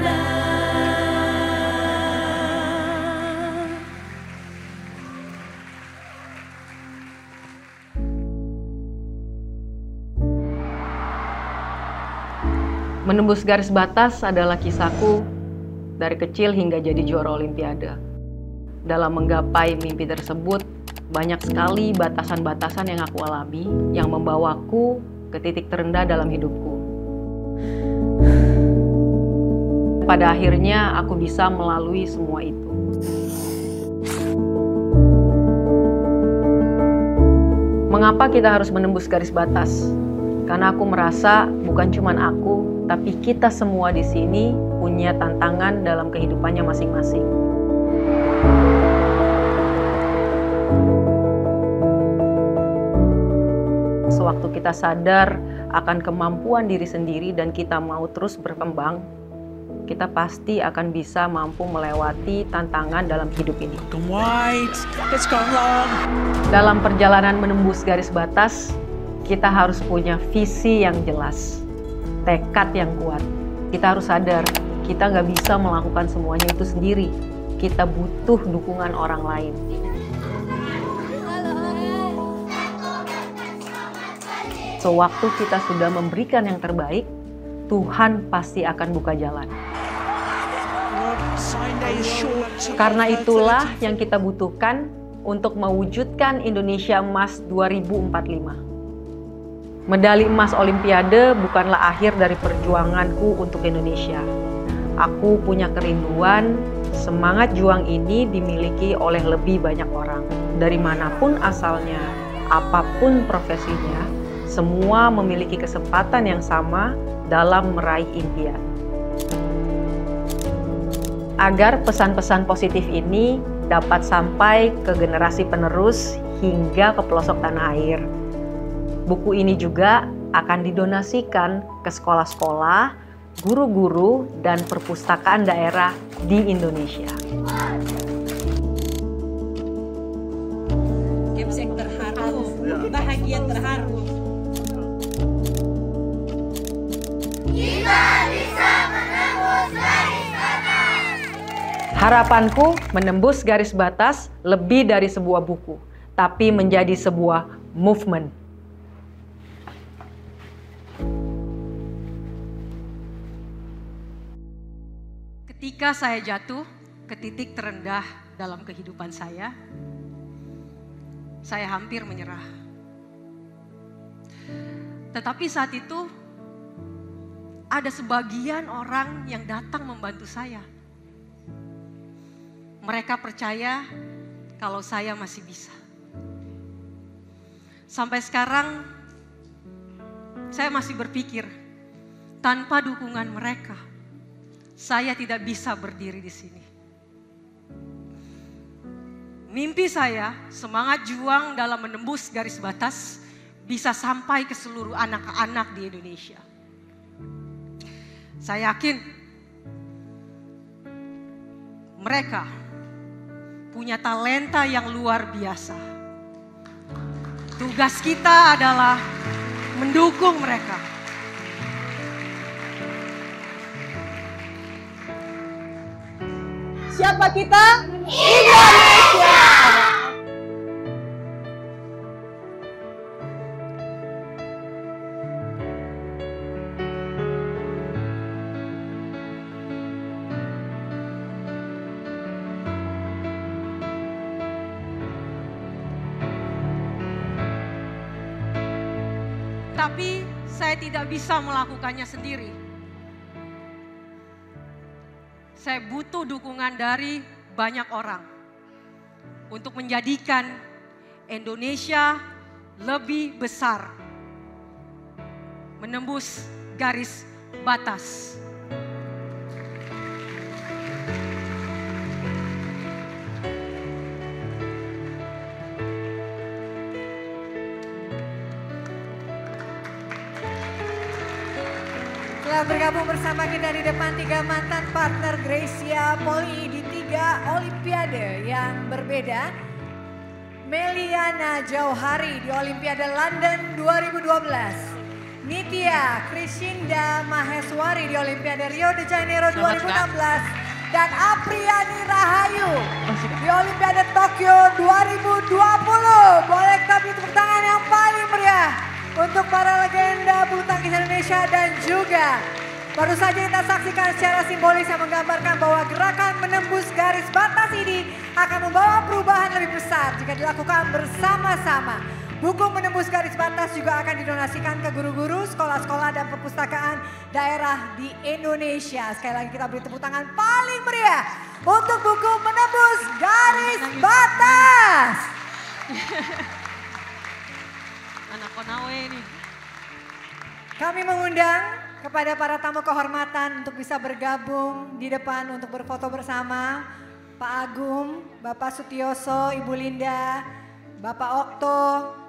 na. Menembus garis batas adalah kisahku dari kecil hingga jadi juara Olimpiade. Dalam menggapai mimpi tersebut, banyak sekali batasan-batasan yang aku alami yang membawaku ke titik terendah dalam hidupku. Pada akhirnya aku bisa melalui semua itu. Mengapa kita harus menembus garis batas? Karena aku merasa bukan cuma aku, tapi kita semua di sini punya tantangan dalam kehidupannya masing-masing. Sewaktu kita sadar akan kemampuan diri sendiri dan kita mau terus berkembang, kita pasti akan bisa mampu melewati tantangan dalam hidup ini. Dalam perjalanan menembus garis batas, kita harus punya visi yang jelas, tekad yang kuat. Kita harus sadar, kita nggak bisa melakukan semuanya itu sendiri. Kita butuh dukungan orang lain. Sewaktu kita sudah memberikan yang terbaik, Tuhan pasti akan buka jalan. Karena itulah yang kita butuhkan untuk mewujudkan Indonesia Emas 2045. Medali emas Olimpiade bukanlah akhir dari perjuanganku untuk Indonesia. Aku punya kerinduan, semangat juang ini dimiliki oleh lebih banyak orang. Dari manapun asalnya, apapun profesinya, semua memiliki kesempatan yang sama dalam meraih impian. Agar pesan-pesan positif ini dapat sampai ke generasi penerus hingga ke pelosok tanah air. Buku ini juga akan didonasikan ke sekolah-sekolah, guru-guru, dan perpustakaan daerah di Indonesia. Games yang terharu, bahagia terharu. Kita bisa menembus garis batas. Harapanku menembus garis batas lebih dari sebuah buku, tapi menjadi sebuah movement. Ketika saya jatuh ke titik terendah dalam kehidupan saya hampir menyerah. Tetapi saat itu ada sebagian orang yang datang membantu saya. Mereka percaya kalau saya masih bisa. Sampai sekarang saya masih berpikir, tanpa dukungan mereka, saya tidak bisa berdiri di sini. Mimpi saya, semangat juang dalam menembus garis batas, bisa sampai ke seluruh anak-anak di Indonesia. Saya yakin mereka punya talenta yang luar biasa. Tugas kita adalah mendukung mereka. Siapa kita? Indonesia! Tapi saya tidak bisa melakukannya sendiri. Saya butuh dukungan dari banyak orang untuk menjadikan Indonesia lebih besar, menembus garis batas. Telah bergabung bersama kita di depan 3 mantan partner Gracia Poli di 3 Olimpiade yang berbeda. Meliana Jauhari di Olimpiade London 2012. Nitya Krishinda Maheswari di Olimpiade Rio de Janeiro 2016. Dan Apriani Rahayu di Olimpiade Tokyo 2020. Boleh kita beri tepuk tangan yang paling meriah untuk para legenda bulu tangkis Indonesia dan juga baru saja kita saksikan secara simbolis yang menggambarkan bahwa gerakan menembus garis batas ini akan membawa perubahan lebih besar jika dilakukan bersama-sama. Buku menembus garis batas juga akan didonasikan ke guru-guru, sekolah-sekolah dan perpustakaan daerah di Indonesia. Sekali lagi kita beri tepuk tangan paling meriah untuk buku menembus garis batas. Anak Konawe ini. Kami mengundang kepada para tamu kehormatan untuk bisa bergabung di depan untuk berfoto bersama. Pak Agung, Bapak Sutioso, Ibu Linda, Bapak Okto,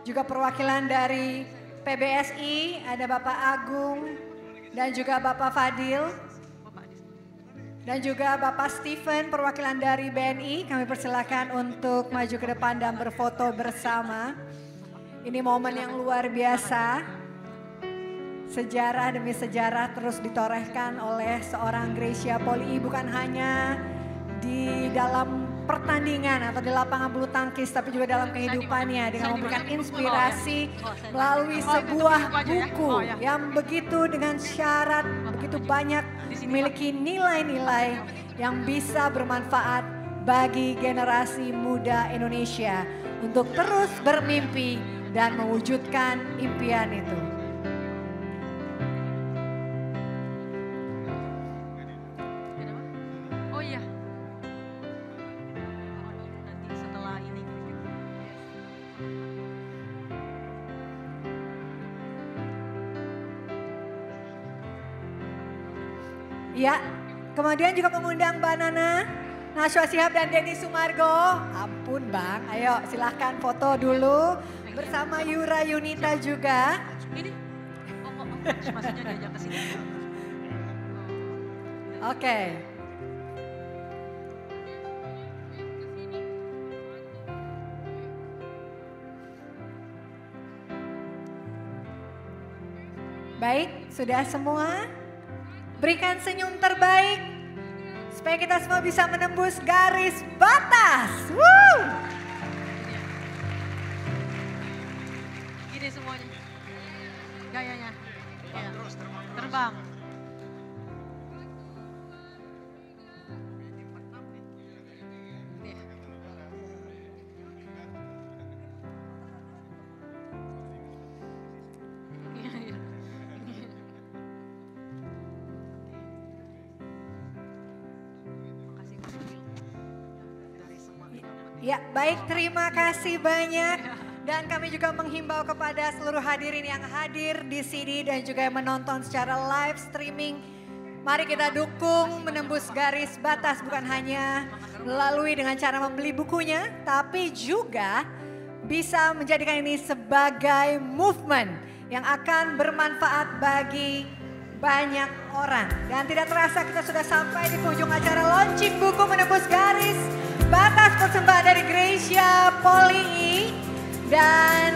juga perwakilan dari PBSI, ada Bapak Agung dan juga Bapak Fadil. Dan juga Bapak Steven, perwakilan dari BNI, kami persilakan untuk maju ke depan dan berfoto bersama. Ini momen yang luar biasa. Sejarah demi sejarah terus ditorehkan oleh seorang Greysia Poli, bukan hanya di dalam pertandingan atau di lapangan bulu tangkis, tapi juga dalam kehidupannya dengan memberikan inspirasi melalui sebuah buku yang begitu dengan syarat begitu banyak memiliki nilai-nilai yang bisa bermanfaat bagi generasi muda Indonesia untuk terus bermimpi dan mewujudkan impian itu. Oh iya. Ya, kemudian juga mengundang Mbak Nana, Nashwa Shihab dan Denny Sumargo. Ampun Bang, ayo silahkan foto dulu bersama Yura Yunita juga. Ini, maksudnya diajak ke sini. Oke. Baik, sudah semua? Berikan senyum terbaik supaya kita semua bisa menembus garis batas. Woo! Gini semuanya. Gayanya. Ya. Terbang. Ya, baik, terima kasih banyak. Dan kami juga menghimbau kepada seluruh hadirin yang hadir di sini dan juga yang menonton secara live streaming. Mari kita dukung menembus garis batas bukan hanya melalui dengan cara membeli bukunya, tapi juga bisa menjadikan ini sebagai movement yang akan bermanfaat bagi banyak orang. Dan tidak terasa kita sudah sampai di penghujung acara launching buku menembus garis batas persembahan dari Greysia Poli. Dan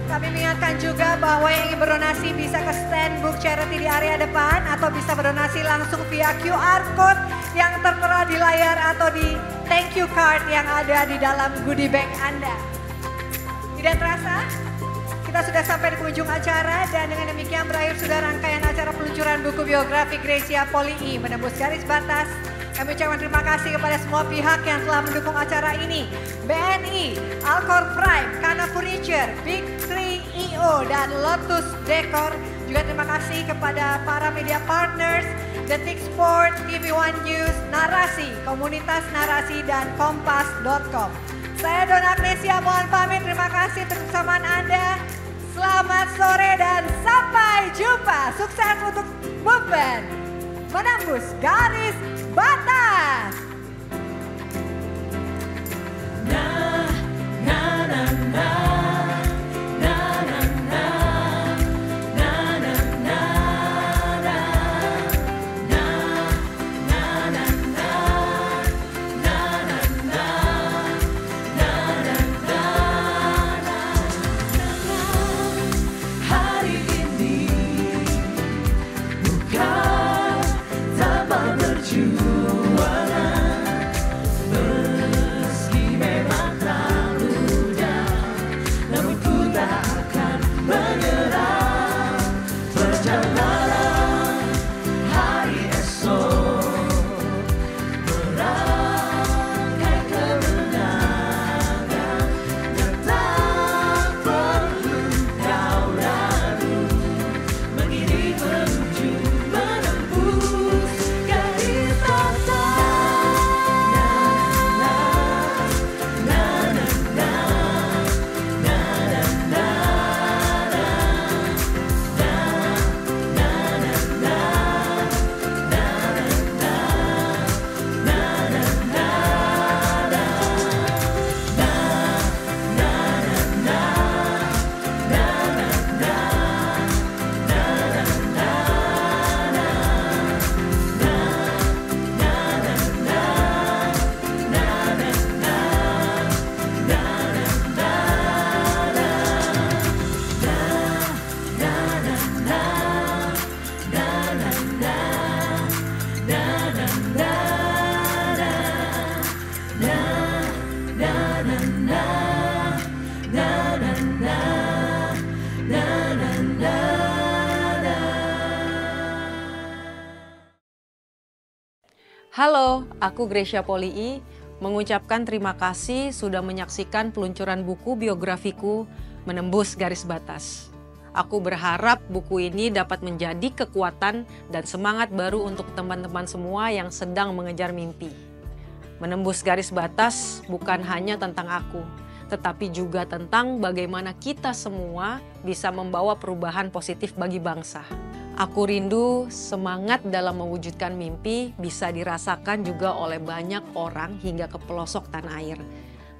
kami mengingatkan juga bahwa yang ingin berdonasi bisa ke stand book charity di area depan atau bisa berdonasi langsung via QR code yang tertera di layar atau di thank you card yang ada di dalam goodie bag Anda. Tidak terasa, kita sudah sampai di penghujung acara dan dengan demikian berakhir sudah rangkaian acara peluncuran buku biografi Greysia Poli menembus garis batas. Kami ucapkan terima kasih kepada semua pihak yang telah mendukung acara ini. BNI, Alcor Prime, Kana Furniture, Big 3 EO, dan Lotus Decor. Juga terima kasih kepada para media partners, Detik Sport, TV One News, Narasi, Komunitas Narasi, dan Kompas.com. Saya Donna Agnesia mohon pamit, terima kasih untuk kebersamaan Anda. Selamat sore dan sampai jumpa. Sukses untuk movement menembus garis batas. Hari ini Halo, aku Gracia Polii, mengucapkan terima kasih sudah menyaksikan peluncuran buku biografiku Menembus Garis Batas. Aku berharap buku ini dapat menjadi kekuatan dan semangat baru untuk teman-teman semua yang sedang mengejar mimpi. Menembus garis batas bukan hanya tentang aku, tetapi juga tentang bagaimana kita semua bisa membawa perubahan positif bagi bangsa. Aku rindu semangat dalam mewujudkan mimpi bisa dirasakan juga oleh banyak orang hingga ke pelosok tanah air.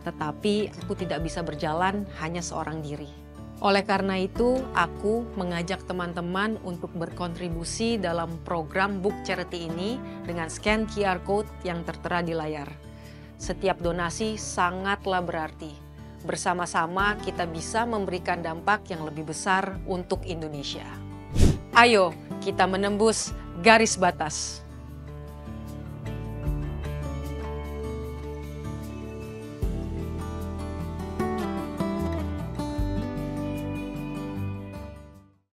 Tetapi aku tidak bisa berjalan hanya seorang diri. Oleh karena itu, aku mengajak teman-teman untuk berkontribusi dalam program Book Charity ini dengan scan QR Code yang tertera di layar. Setiap donasi sangatlah berarti. Bersama-sama kita bisa memberikan dampak yang lebih besar untuk Indonesia. Ayo, kita menembus garis batas.